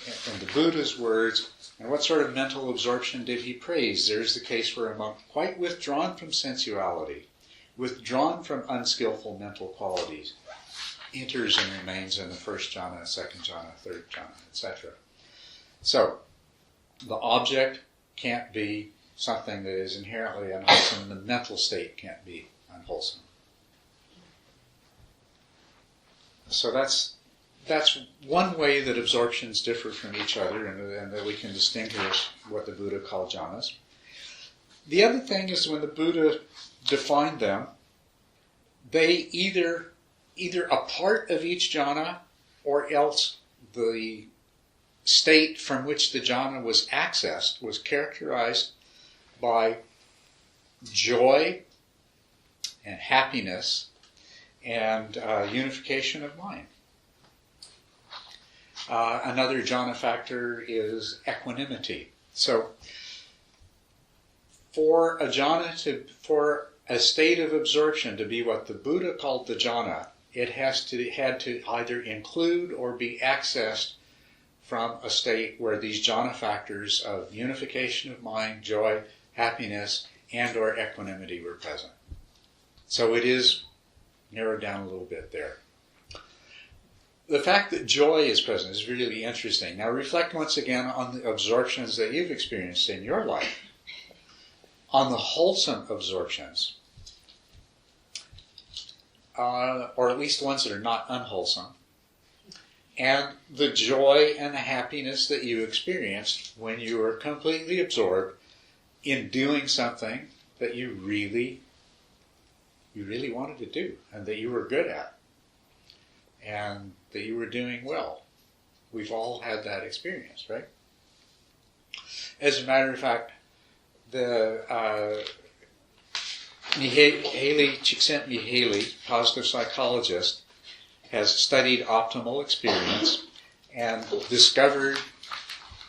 in the Buddha's words, and what sort of mental absorption did he praise? There's the case where a monk, quite withdrawn from sensuality, withdrawn from unskillful mental qualities, enters and remains in the first jhana, second jhana, third jhana, etc. So, the object can't be something that is inherently unwholesome, and the mental state can't be unwholesome. So that's one way that absorptions differ from each other, and that we can distinguish what the Buddha called jhanas. The other thing is when the Buddha defined them, they either a part of each jhana, or else the state from which the jhana was accessed was characterized by joy and happiness and unification of mind. Another jhana factor is equanimity. So, for a state of absorption to be what the Buddha called the jhana, it had to either include or be accessed from a state where these jhana factors of unification of mind, joy, happiness, and or equanimity were present. So it is narrowed down a little bit there. The fact that joy is present is really interesting. Now reflect once again on the absorptions that you've experienced in your life. On the wholesome absorptions, or at least ones that are not unwholesome, and the joy and the happiness that you experienced when you were completely absorbed in doing something that you really wanted to do, and that you were good at, and that you were doing well. We've all had that experience, right? As a matter of fact, the Csikszentmihalyi, positive psychologist, has studied optimal experience and discovered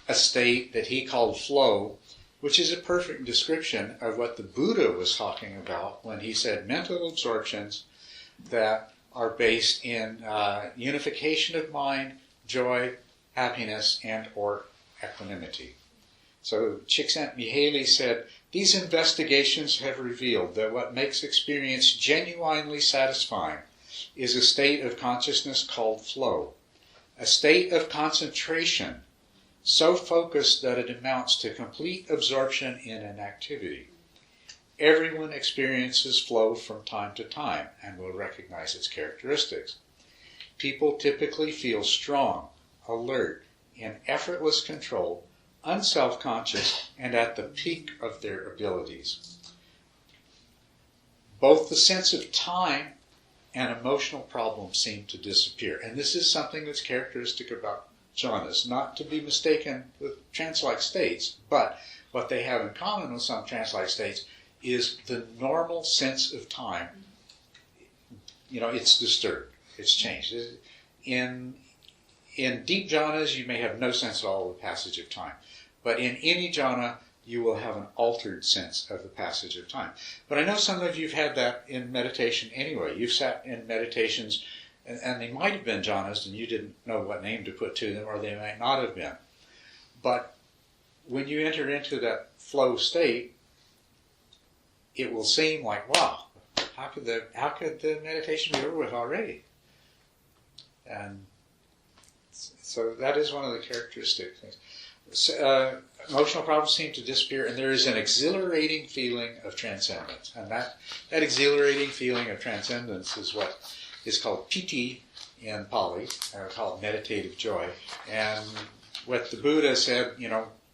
a state that he called flow, which is a perfect description of what the Buddha was talking about when he said mental absorptions that are based in unification of mind, joy, happiness, and or equanimity. So Csikszentmihalyi said, these investigations have revealed that what makes experience genuinely satisfying is a state of consciousness called flow, a state of concentration so focused that it amounts to complete absorption in an activity. Everyone experiences flow from time to time and will recognize its characteristics. People typically feel strong, alert, in effortless control, unself-conscious, and at the peak of their abilities. Both the sense of time and emotional problems seem to disappear. And this is something that's characteristic about jhanas, not to be mistaken with trance-like states, but what they have in common with some trance-like states is the normal sense of time. It's disturbed, it's changed. In in deep jhanas, you may have no sense at all of the passage of time. But in any jhana, you will have an altered sense of the passage of time. But I know some of you have had that in meditation anyway. You've sat in meditations, and they might have been jhanas, and you didn't know what name to put to them, or they might not have been. But when you enter into that flow state, it will seem like, wow, how could the meditation be over with already? And so that is one of the characteristic things. Emotional problems seem to disappear, and there is an exhilarating feeling of transcendence. And that exhilarating feeling of transcendence is what is called piti in Pali, or called meditative joy. And what the Buddha said,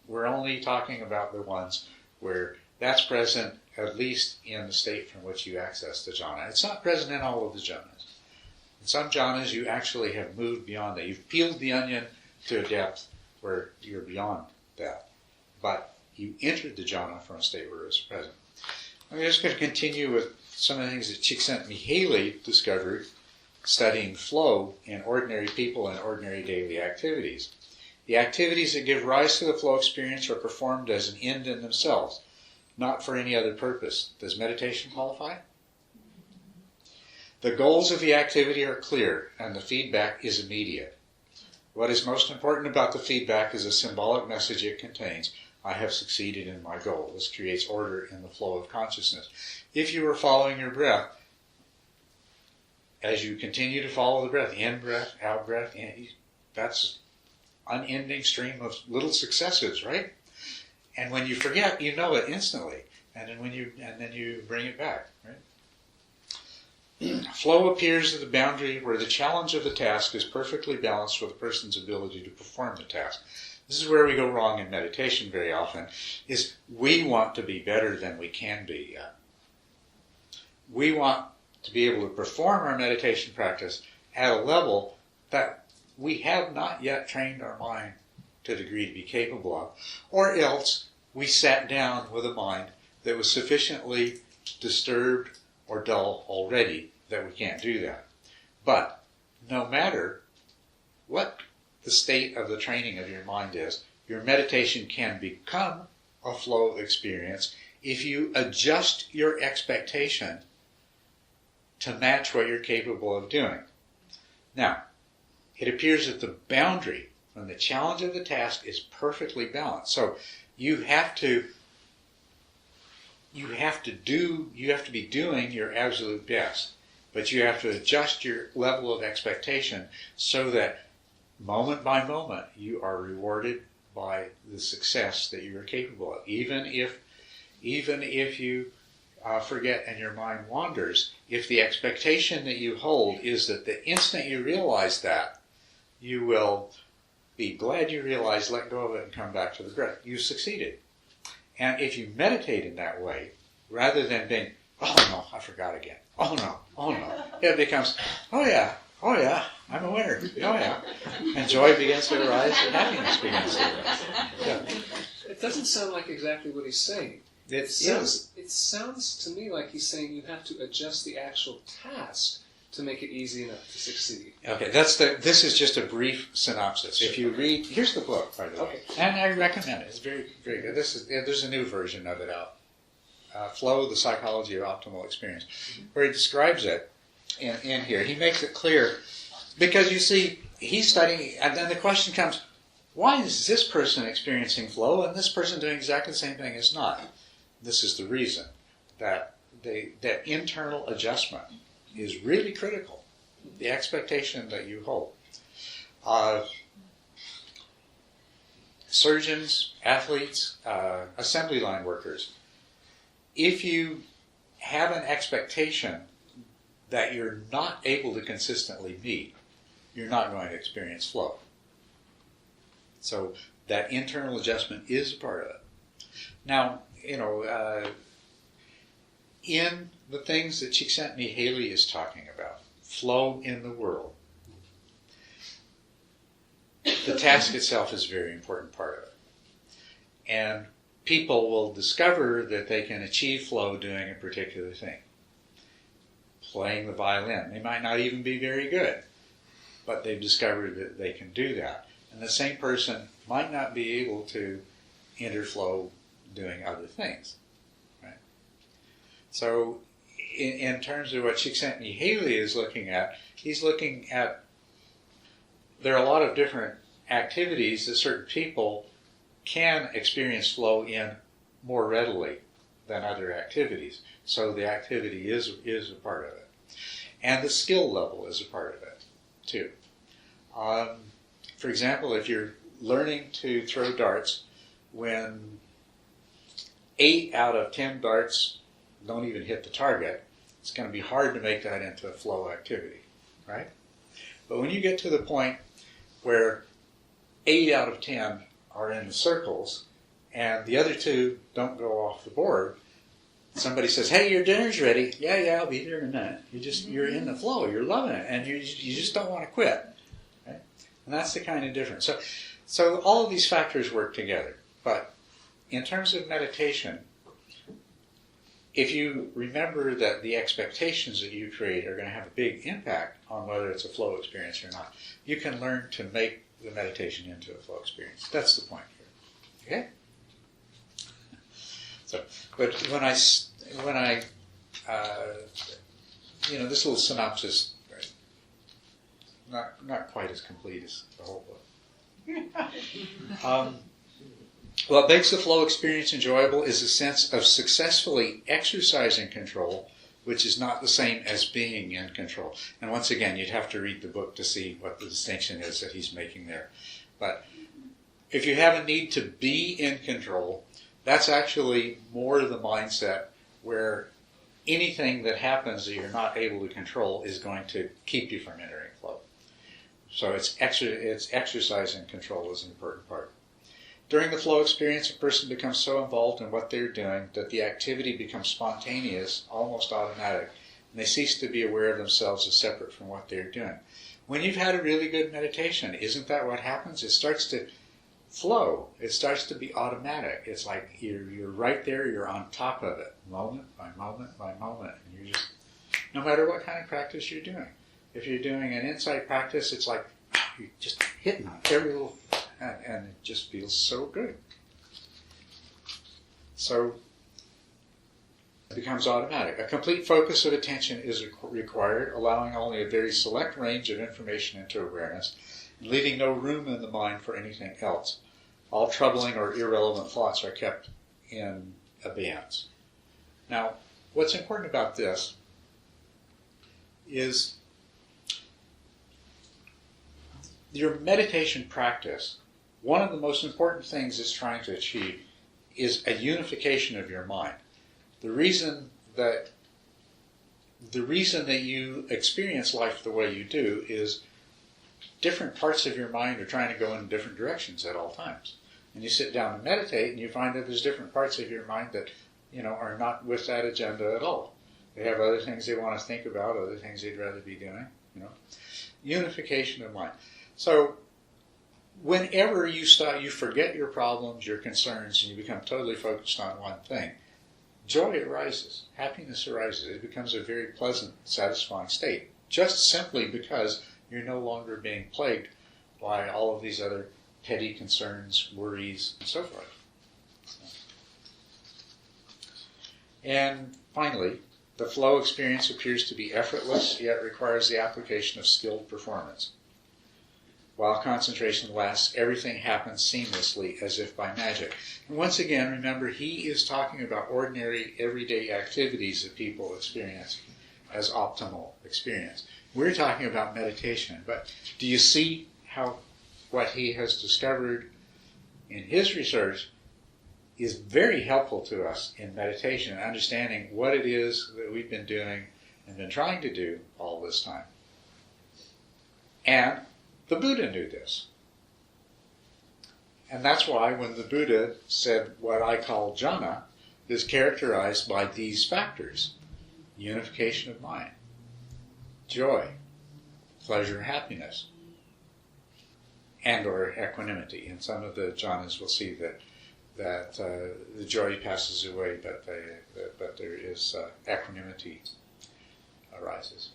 we're only talking about the ones where that's present, at least in the state from which you access the jhana. It's not present in all of the jhanas. In some jhanas, you actually have moved beyond that. You've peeled the onion to a depth where you're beyond that. But you entered the jhana from a state where it's present. I'm just going to continue with some of the things that Csikszentmihalyi discovered studying flow in ordinary people and ordinary daily activities. The activities that give rise to the flow experience are performed as an end in themselves, not for any other purpose. Does meditation qualify? The goals of the activity are clear, and the feedback is immediate. What is most important about the feedback is a symbolic message it contains. I have succeeded in my goal. This creates order in the flow of consciousness. If you are following your breath, as you continue to follow the breath, in breath, out breath, that's unending stream of little successes, right? And when you forget, you know it instantly, and then you bring it back, right? Flow appears at the boundary where the challenge of the task is perfectly balanced with a person's ability to perform the task. This is where we go wrong in meditation very often, is we want to be better than we can be yet. We want to be able to perform our meditation practice at a level that we have not yet trained our mind to the degree to be capable of, or else we sat down with a mind that was sufficiently disturbed or dull already that we can't do that. But no matter what the state of the training of your mind is, your meditation can become a flow experience if you adjust your expectation to match what you're capable of doing. Now, it appears that the boundary when the challenge of the task is perfectly balanced. So you have to be doing your absolute best, but you have to adjust your level of expectation so that moment by moment you are rewarded by the success that you are capable of. Even if you forget and your mind wanders, if the expectation that you hold is that the instant you realize that, you will be glad you realized, let go of it, and come back to the breath. You succeeded. And if you meditate in that way, rather than being, oh no, I forgot again. Oh no, it becomes, oh yeah, I'm a winner. Oh yeah. And joy begins to arise and happiness begins to arise. Yeah. It doesn't sound like exactly what he's saying. It sounds to me like he's saying you have to adjust the actual task to make it easy enough to succeed. Okay, this is just a brief synopsis. If you read, here's the book, by the way, and I recommend it. It's very, very good. There's a new version of it out. Flow, the Psychology of Optimal Experience, where he describes it in here. He makes it clear, because you see, he's studying, and then the question comes, why is this person experiencing flow and this person doing exactly the same thing as not? This is the reason that that internal adjustment is really critical. The expectation that you hold. Surgeons, athletes, assembly line workers, if you have an expectation that you're not able to consistently meet, you're not going to experience flow. So that internal adjustment is a part of it. Now, in the things that Csikszentmihalyi is talking about, flow in the world, the task itself is a very important part of it. And people will discover that they can achieve flow doing a particular thing. Playing the violin. They might not even be very good, but they've discovered that they can do that. And the same person might not be able to enter flow doing other things. Right? So in terms of what Csikszentmihalyi is looking at, he's looking at, there are a lot of different activities that certain people can experience flow in more readily than other activities. So the activity is a part of it. And the skill level is a part of it, too. For example, if you're learning to throw darts, when 8 out of 10 darts don't even hit the target, it's going to be hard to make that into a flow activity, right? But when you get to the point where 8 out of 10 are in the circles and the other 2 don't go off the board, somebody says, "Hey, your dinner's ready." Yeah, I'll be there in a minute. You're in the flow, you're loving it, and you just don't want to quit. Right? And that's the kind of difference. So all of these factors work together. But in terms of meditation, if you remember that the expectations that you create are going to have a big impact on whether it's a flow experience or not, you can learn to make the meditation into a flow experience. That's the point here. Okay? So, but when I this little synopsis, right, not quite as complete as the whole book. What makes the flow experience enjoyable is a sense of successfully exercising control, which is not the same as being in control. And once again, you'd have to read the book to see what the distinction is that he's making there. But if you have a need to be in control, that's actually more the mindset where anything that happens that you're not able to control is going to keep you from entering flow. So it's exercising control is an important part. During the flow experience, a person becomes so involved in what they're doing that the activity becomes spontaneous, almost automatic, and they cease to be aware of themselves as separate from what they're doing. When you've had a really good meditation, isn't that what happens? It starts to flow. It starts to be automatic. It's like you're right there, you're on top of it, moment by moment by moment. And you just, no matter what kind of practice you're doing. If you're doing an insight practice, it's like you're just hitting on every little, and it just feels so good. So it becomes automatic. A complete focus of attention is required, allowing only a very select range of information into awareness, and leaving no room in the mind for anything else. All troubling or irrelevant thoughts are kept in abeyance. Now, what's important about this is your meditation practice, one of the most important things it's trying to achieve is a unification of your mind. The reason that you experience life the way you do is different parts of your mind are trying to go in different directions at all times. And you sit down and meditate and you find that there's different parts of your mind that, are not with that agenda at all. They have other things they want to think about, other things they'd rather be doing, Unification of mind. So whenever you forget your problems, your concerns, and you become totally focused on one thing, joy arises, happiness arises. It becomes a very pleasant, satisfying state, just simply because you're no longer being plagued by all of these other petty concerns, worries, and so forth. And finally, the flow experience appears to be effortless, yet requires the application of skilled performance. While concentration lasts, everything happens seamlessly as if by magic. And once again, remember, he is talking about ordinary, everyday activities that people experience as optimal experience. We're talking about meditation, but do you see how what he has discovered in his research is very helpful to us in meditation and understanding what it is that we've been doing and been trying to do all this time. And the Buddha knew this. And that's why when the Buddha said what I call Jhana is characterized by these factors: unification of mind, joy, pleasure, happiness, and or equanimity. In some of the jhanas we'll see that the joy passes away, but there is equanimity arises.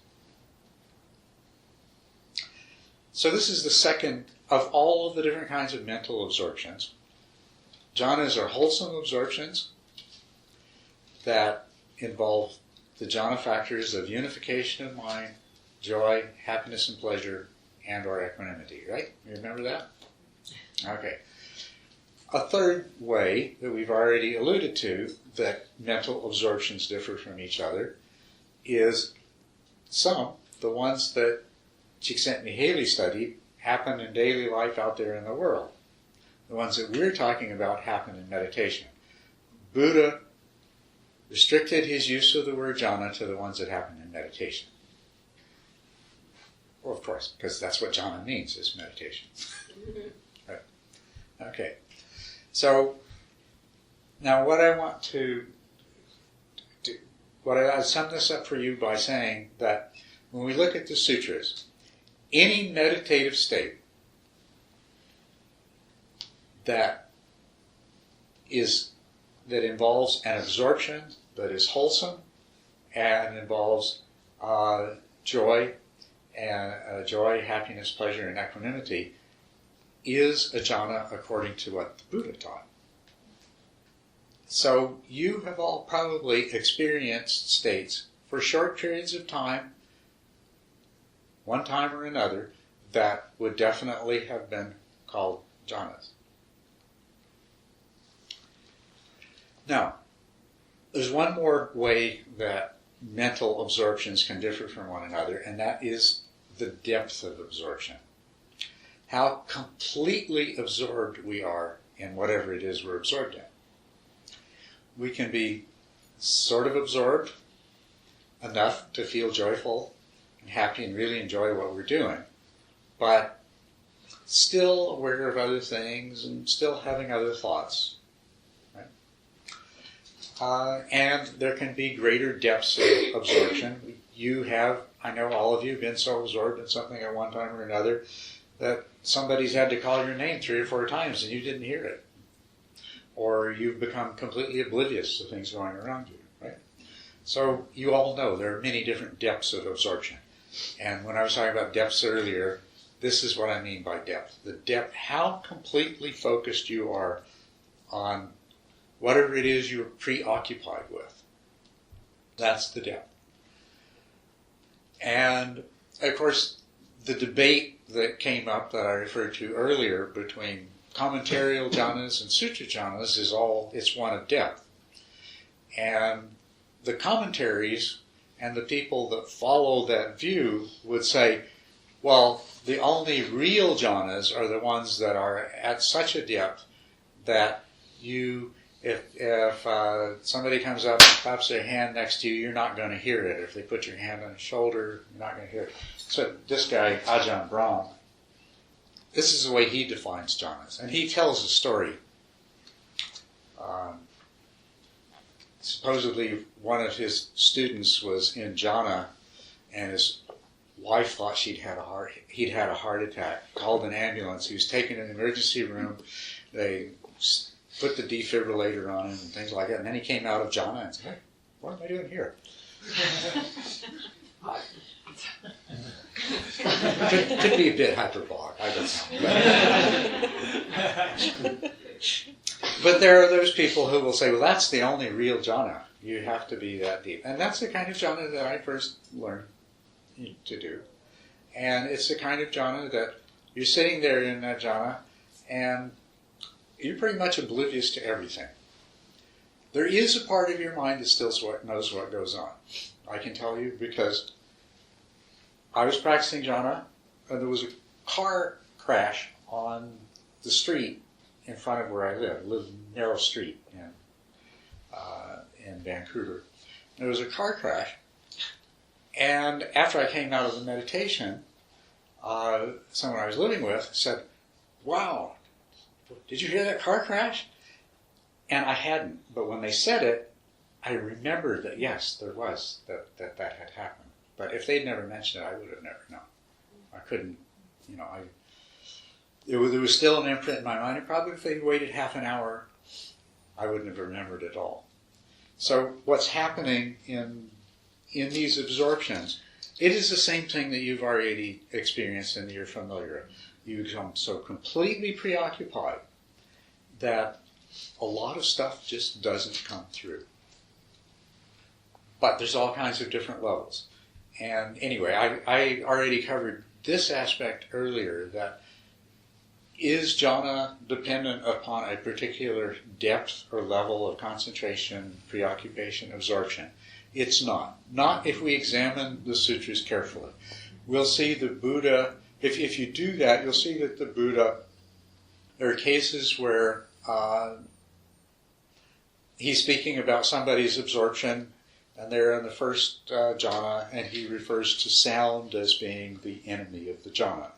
So this is the second of all of the different kinds of mental absorptions. Jhanas are wholesome absorptions that involve the jhana factors of unification of mind, joy, happiness and pleasure, and or equanimity, right? You remember that? Okay. A third way that we've already alluded to that mental absorptions differ from each other is the ones that Csikszentmihalyi studied, happen in daily life out there in the world. The ones that we're talking about happen in meditation. Buddha restricted his use of the word jhana to the ones that happen in meditation. Well, of course, because that's what jhana means, is meditation. Right. Okay. So, now what I want to do, I sum this up for you by saying that when we look at the sutras, any meditative state that involves an absorption that is wholesome and involves joy, happiness, pleasure, and equanimity is a jhana according to what the Buddha taught. So you have all probably experienced states for short periods of time, one time or another, that would definitely have been called jhanas. Now, there's one more way that mental absorptions can differ from one another, and that is the depth of absorption. How completely absorbed we are in whatever it is we're absorbed in. We can be sort of absorbed enough to feel joyful and happy and really enjoy what we're doing, but still aware of other things and still having other thoughts. Right? And there can be greater depths of absorption. You have, I know all of you, been so absorbed in something at one time or another that somebody's had to call your name 3 or 4 times and you didn't hear it. Or you've become completely oblivious to things going around you, right? So you all know there are many different depths of absorption. And when I was talking about depths earlier, this is what I mean by depth. The depth, how completely focused you are on whatever it is you're preoccupied with. That's the depth. And, of course, the debate that came up that I referred to earlier between commentarial jhanas and sutra jhanas it's one of depth. And the commentaries and the people that follow that view would say, well, the only real jhanas are the ones that are at such a depth that if somebody comes up and claps their hand next to you, you're not going to hear it. If they put your hand on your shoulder, you're not going to hear it. So this guy, Ajahn Brahm, this is the way he defines jhanas. And he tells a story. Supposedly one of his students was in jhana and his wife thought he'd had a heart attack, called an ambulance. He was taken in the emergency room. They put the defibrillator on him and things like that. And then he came out of jhana and said, hey, what am I doing here? Could be a bit hyperbolic, I don't know. But there are those people who will say, well, that's the only real jhana. You have to be that deep. And that's the kind of jhana that I first learned to do. And it's the kind of jhana that you're sitting there in that jhana and you're pretty much oblivious to everything. There is a part of your mind that still knows what goes on. I can tell you because I was practicing jhana and there was a car crash on the street in front of where I live, a little narrow street in Vancouver. There was a car crash, and after I came out of the meditation, someone I was living with said, wow, did you hear that car crash? And I hadn't, but when they said it, I remembered that yes, there was, that had happened. But if they'd never mentioned it, I would have never known. I couldn't, there was still an imprint in my mind, and probably if they'd waited half an hour, I wouldn't have remembered it all. So what's happening in these absorptions it is the same thing that you've already experienced and you're familiar. You become so completely preoccupied that a lot of stuff just doesn't come through. But there's all kinds of different levels. And anyway, I already covered this aspect earlier, that is jhana dependent upon a particular depth or level of concentration, preoccupation, absorption? It's not. Not if we examine the sutras carefully. We'll see the Buddha, if you do that, you'll see that the Buddha, there are cases where he's speaking about somebody's absorption, and they're in the first jhana, and he refers to sound as being the enemy of the jhana.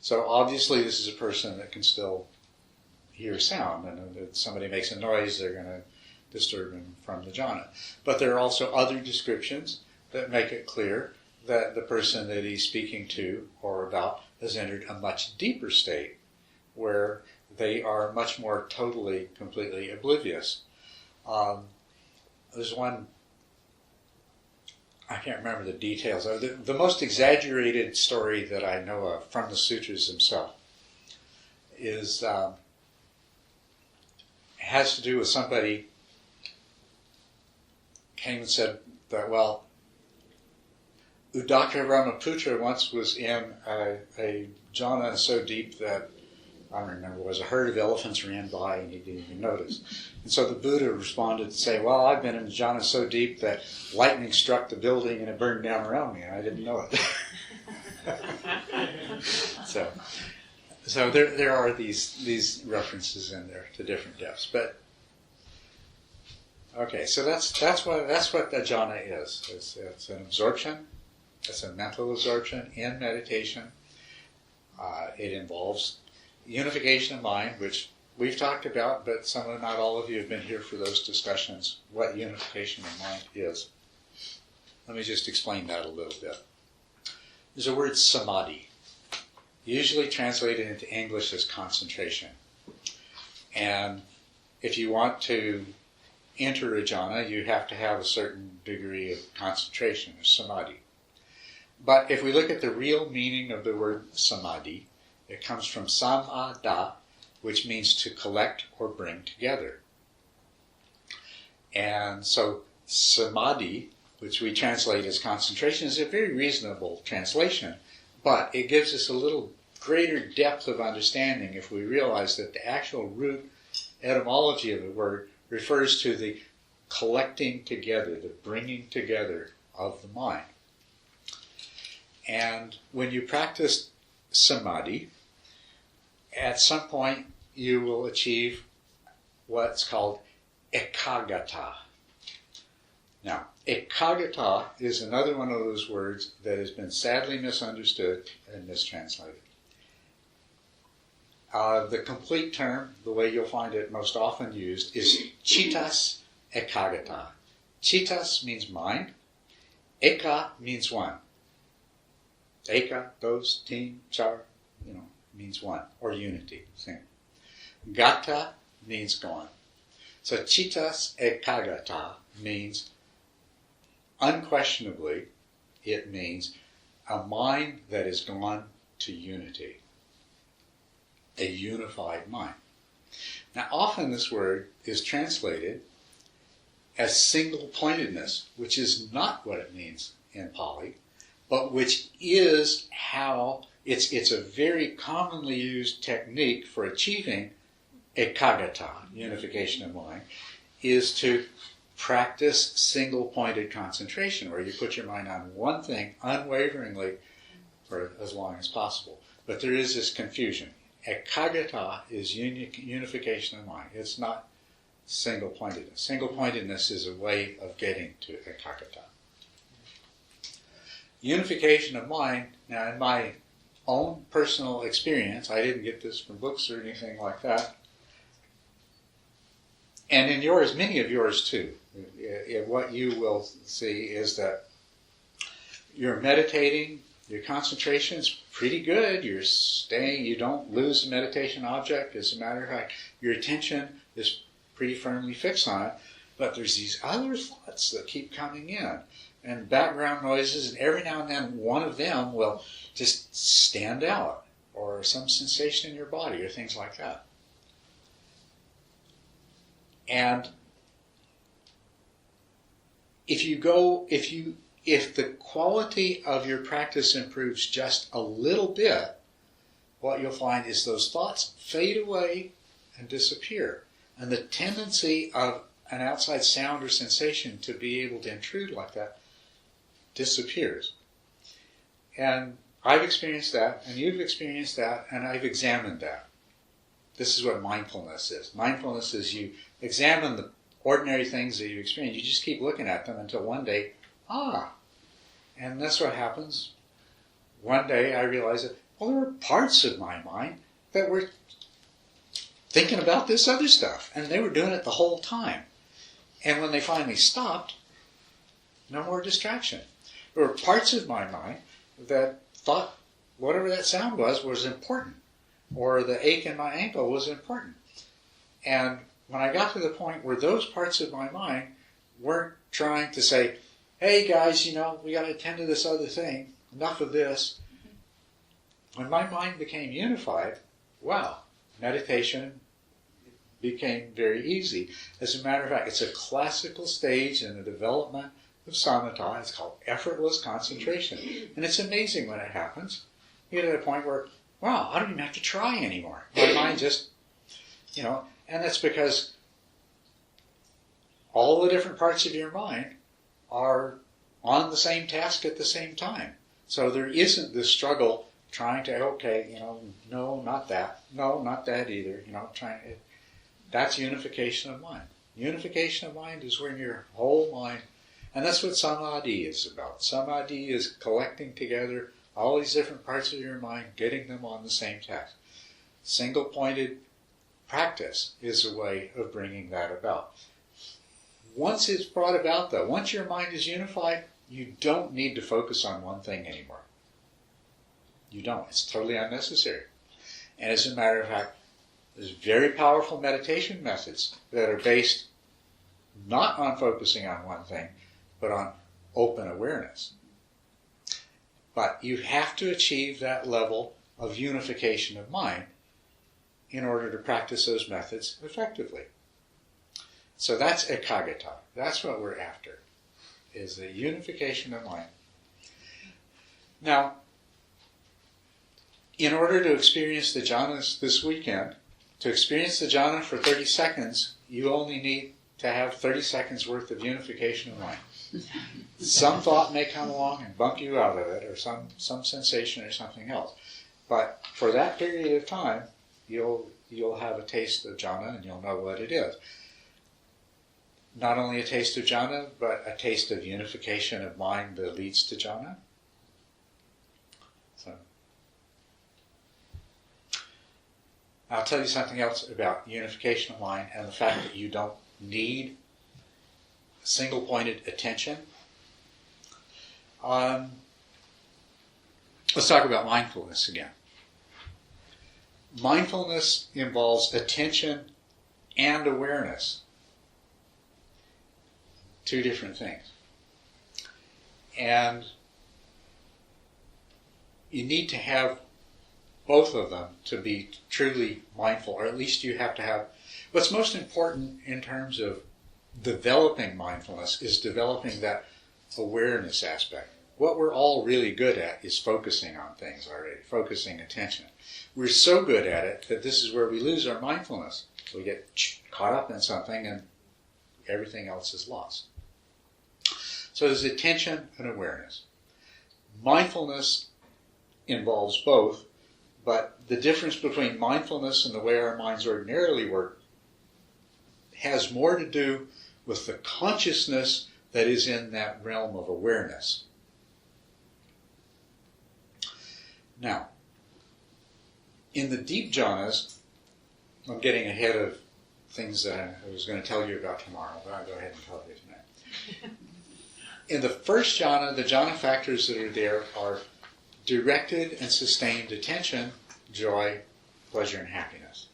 So obviously this is a person that can still hear sound, and if somebody makes a noise, they're going to disturb him from the jhana. But there are also other descriptions that make it clear that the person that he's speaking to or about has entered a much deeper state where they are much more totally, completely oblivious. There's one, I can't remember the details. The most exaggerated story that I know of from the sutras themselves is has to do with somebody came and said that, well, Udaka Brahmaputra once was in a jhana so deep that, I don't remember, it was a herd of elephants ran by and he didn't even notice. And so the Buddha responded to say, well, I've been in a jhana so deep that lightning struck the building and it burned down around me and I didn't know it. So there are these references in there to different depths. But okay, so that's what the jhana is. It's an absorption. It's a mental absorption in meditation. It involves unification of mind, which we've talked about, but not all of you have been here for those discussions, what unification of mind is. Let me just explain that a little bit. There's a word samadhi, usually translated into English as concentration. And if you want to enter a jhana, you have to have a certain degree of concentration, or samadhi. But if we look at the real meaning of the word samadhi, it comes from samada, which means to collect or bring together. And so samadhi, which we translate as concentration, is a very reasonable translation, but it gives us a little greater depth of understanding if we realize that the actual root etymology of the word refers to the collecting together, the bringing together of the mind. And when you practice samadhi, at some point you will achieve what's called ekaggata. Now, ekaggata is another one of those words that has been sadly misunderstood and mistranslated. The complete term, the way you'll find it most often used, is chittas ekaggata. Chittas means mind. Eka means one. Eka, dos, team, char, means one, or unity, same. Gata means gone. So chittas ekaggata means, unquestionably, it means a mind that is gone to unity. A unified mind. Now, often this word is translated as single-pointedness, which is not what it means in Pali, but which is how it's a very commonly used technique for achieving ekaggata, unification of mind, is to practice single-pointed concentration, where you put your mind on one thing unwaveringly for as long as possible. But there is this confusion. Ekaggata is unification of mind. It's not single-pointedness. Single-pointedness is a way of getting to ekaggata. Unification of mind, now in my own personal experience, I didn't get this from books or anything like that, and in yours, many of yours too, what you will see is that you're meditating, your concentration is pretty good, you're staying, you don't lose the meditation object. As a matter of fact, your attention is pretty firmly fixed on it, But there's these other thoughts that keep coming in, and background noises, and every now and then one of them will just stand out, or some sensation in your body, or things like that. And if the quality of your practice improves just a little bit, what you'll find is those thoughts fade away and disappear. And the tendency of an outside sound or sensation to be able to intrude like that disappears. And I've experienced that, and you've experienced that, and I've examined that. This is what mindfulness is. Mindfulness is you examine the ordinary things that you experience. You just keep looking at them until one day, and that's what happens. One day I realized that, well, there were parts of my mind that were thinking about this other stuff, and they were doing it the whole time. And when they finally stopped, no more distraction. There were parts of my mind that thought whatever that sound was important, or the ache in my ankle was important. And when I got to the point where those parts of my mind weren't trying to say, hey guys, we got to attend to this other thing, enough of this. When my mind became unified, wow, meditation became very easy. As a matter of fact, it's a classical stage in the development of samatha. It's called effortless concentration. And it's amazing when it happens. You get to the point where, wow, I don't even have to try anymore. My mind just, and that's because all the different parts of your mind are on the same task at the same time. So there isn't this struggle trying to, no, not that. No, not that either. That's unification of mind. Unification of mind is when your whole mind, and that's what samadhi is about. Samadhi is collecting together all these different parts of your mind, getting them on the same task. Single-pointed practice is a way of bringing that about. Once it's brought about, though, once your mind is unified, you don't need to focus on one thing anymore. You don't. It's totally unnecessary. And as a matter of fact, there's very powerful meditation methods that are based not on focusing on one thing, but on open awareness. But you have to achieve that level of unification of mind in order to practice those methods effectively. So that's ekaggata. That's what we're after, is the unification of mind. Now, in order to experience the jhanas this weekend, to experience the jhana for 30 seconds, you only need to have 30 seconds worth of unification of mind. Some thought may come along and bump you out of it, or some sensation or something else. But for that period of time, you'll have a taste of jhana and you'll know what it is. Not only a taste of jhana, but a taste of unification of mind that leads to jhana. So, I'll tell you something else about unification of mind and the fact that you don't need single-pointed attention. Let's talk about mindfulness again. Mindfulness involves attention and awareness. Two different things. And you need to have both of them to be truly mindful, or at least you have to have... What's most important in terms of developing mindfulness is developing that awareness aspect. What we're all really good at is focusing on things already, focusing attention. We're so good at it that this is where we lose our mindfulness. We get caught up in something and everything else is lost. So there's attention and awareness. Mindfulness involves both, but the difference between mindfulness and the way our minds ordinarily work has more to do with the consciousness that is in that realm of awareness. Now, in the deep jhanas, I'm getting ahead of things that I was going to tell you about tomorrow, but I'll go ahead and tell you tonight. In the first jhana, the jhana factors that are there are directed and sustained attention, joy, pleasure, and happiness.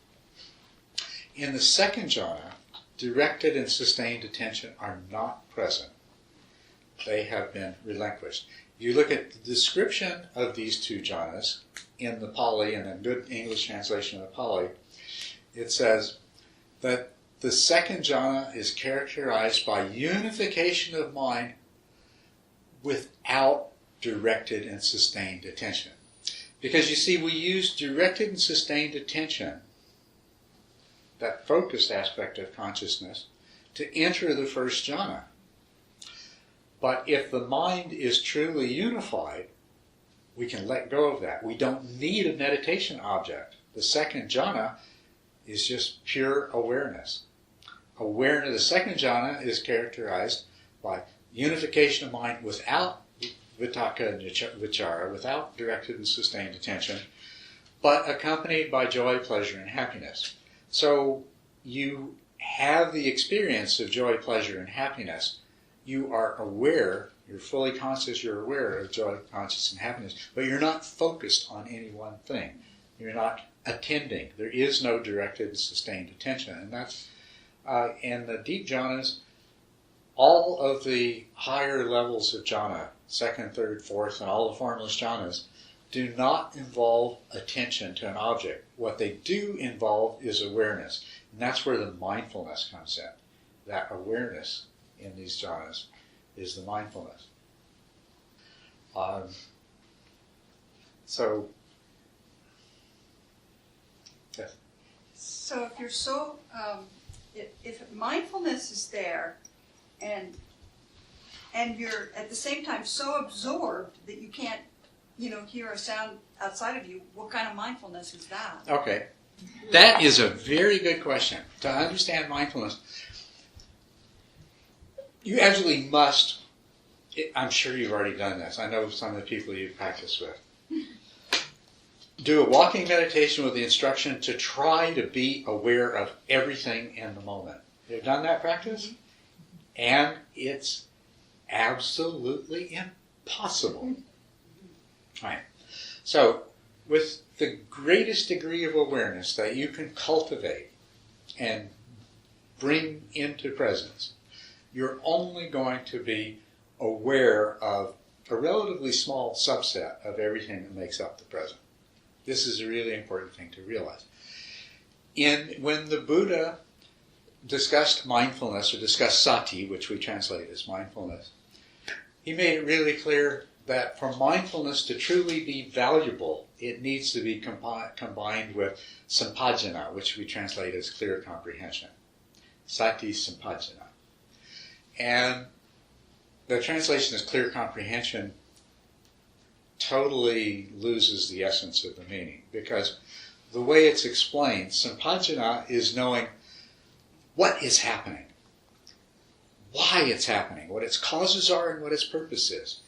In the second jhana, directed and sustained attention are not present. They have been relinquished. You look at the description of these two jhanas in the Pali, in a good English translation of the Pali, it says that the second jhana is characterized by unification of mind without directed and sustained attention. Because you see, we use directed and sustained attention, that focused aspect of consciousness, to enter the first jhana. But if the mind is truly unified, we can let go of that. We don't need a meditation object. The second jhana is just pure awareness. Awareness. The second jhana is characterized by unification of mind without vitaka and vichara, without directed and sustained attention, but accompanied by joy, pleasure, and happiness. So you have the experience of joy, pleasure, and happiness. You are aware, you're fully conscious, you're aware of joy, conscious, and happiness, but you're not focused on any one thing. You're not attending. There is no directed and sustained attention. And that's, in the deep jhanas, all of the higher levels of jhana, second, third, fourth, and all the formless jhanas, do not involve attention to an object. What they do involve is awareness. And that's where the mindfulness comes in. That awareness in these jhanas is the mindfulness. Yes. So if you're so, if mindfulness is there, and you're at the same time so absorbed that you can't, hear a sound outside of you, what kind of mindfulness is that? Okay. That is a very good question. To understand mindfulness, you absolutely must, I'm sure you've already done this, I know some of the people you practice with, do a walking meditation with the instruction to try to be aware of everything in the moment. You've done that practice? Mm-hmm. And it's absolutely impossible. Right. So, with the greatest degree of awareness that you can cultivate and bring into presence, you're only going to be aware of a relatively small subset of everything that makes up the present. This is a really important thing to realize. When the Buddha discussed mindfulness, or discussed sati, which we translate as mindfulness, he made it really clear that for mindfulness to truly be valuable, it needs to be combined with sampajana, which we translate as clear comprehension. Sati sampajana. And the translation as clear comprehension totally loses the essence of the meaning, because the way it's explained, sampajana is knowing what is happening, why it's happening, what its causes are and what its purpose is,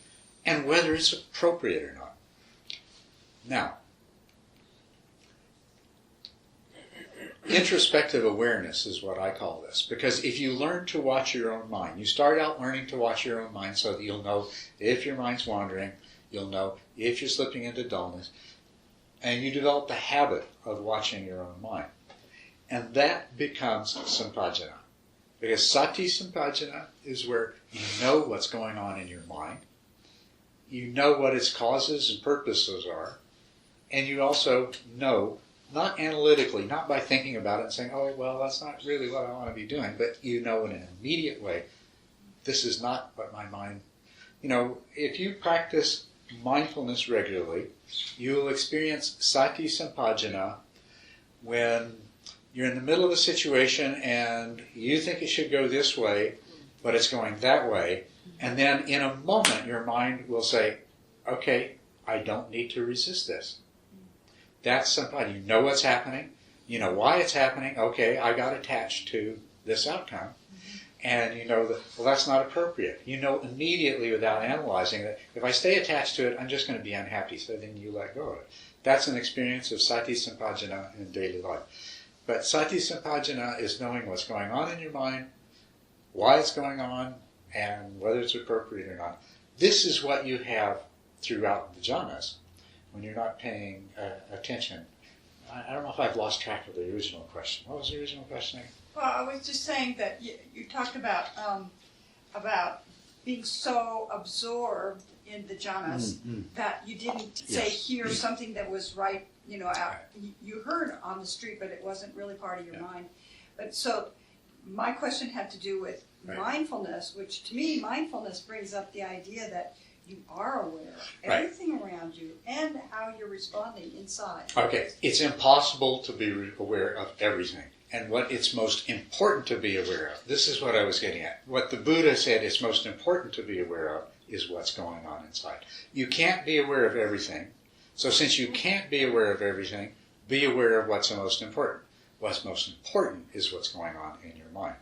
and whether it's appropriate or not. Now, introspective awareness is what I call this, because if you learn to watch your own mind, you start out learning to watch your own mind so that you'll know if your mind's wandering, you'll know if you're slipping into dullness, and you develop the habit of watching your own mind. And that becomes sampajana. Because sati sampajana is where you know what's going on in your mind, you know what its causes and purposes are, and you also know, not analytically, not by thinking about it and saying, oh, well, that's not really what I want to be doing, but you know in an immediate way, this is not what my mind... if you practice mindfulness regularly, you will experience sati sampajana when you're in the middle of a situation and you think it should go this way, but it's going that way. And then in a moment, your mind will say, okay, I don't need to resist this. That's sampajana. You know what's happening. You know why it's happening. Okay, I got attached to this outcome. And you know that, well, that's not appropriate. You know immediately without analyzing that if I stay attached to it, I'm just going to be unhappy. So then you let go of it. That's an experience of sati sampajana in daily life. But sati sampajana is knowing what's going on in your mind, why it's going on, and whether it's appropriate or not. This is what you have throughout the jhanas when you're not paying attention. I don't know if I've lost track of the original question. What was the original question? Well, I was just saying that you talked about being so absorbed in the jhanas that you didn't say hear something that was right, you heard on the street, but it wasn't really part of your mind. But so my question had to do with mindfulness, which to me, mindfulness brings up the idea that you are aware of everything around you and how you're responding inside. Okay, it's impossible to be aware of everything. And what it's most important to be aware of, this is what I was getting at. What the Buddha said is most important to be aware of is what's going on inside. You can't be aware of everything. So since you can't be aware of everything, be aware of what's the most important. What's most important is what's going on in your mind.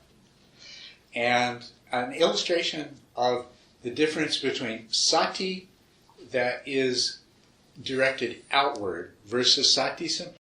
And an illustration of the difference between sati that is directed outward versus sati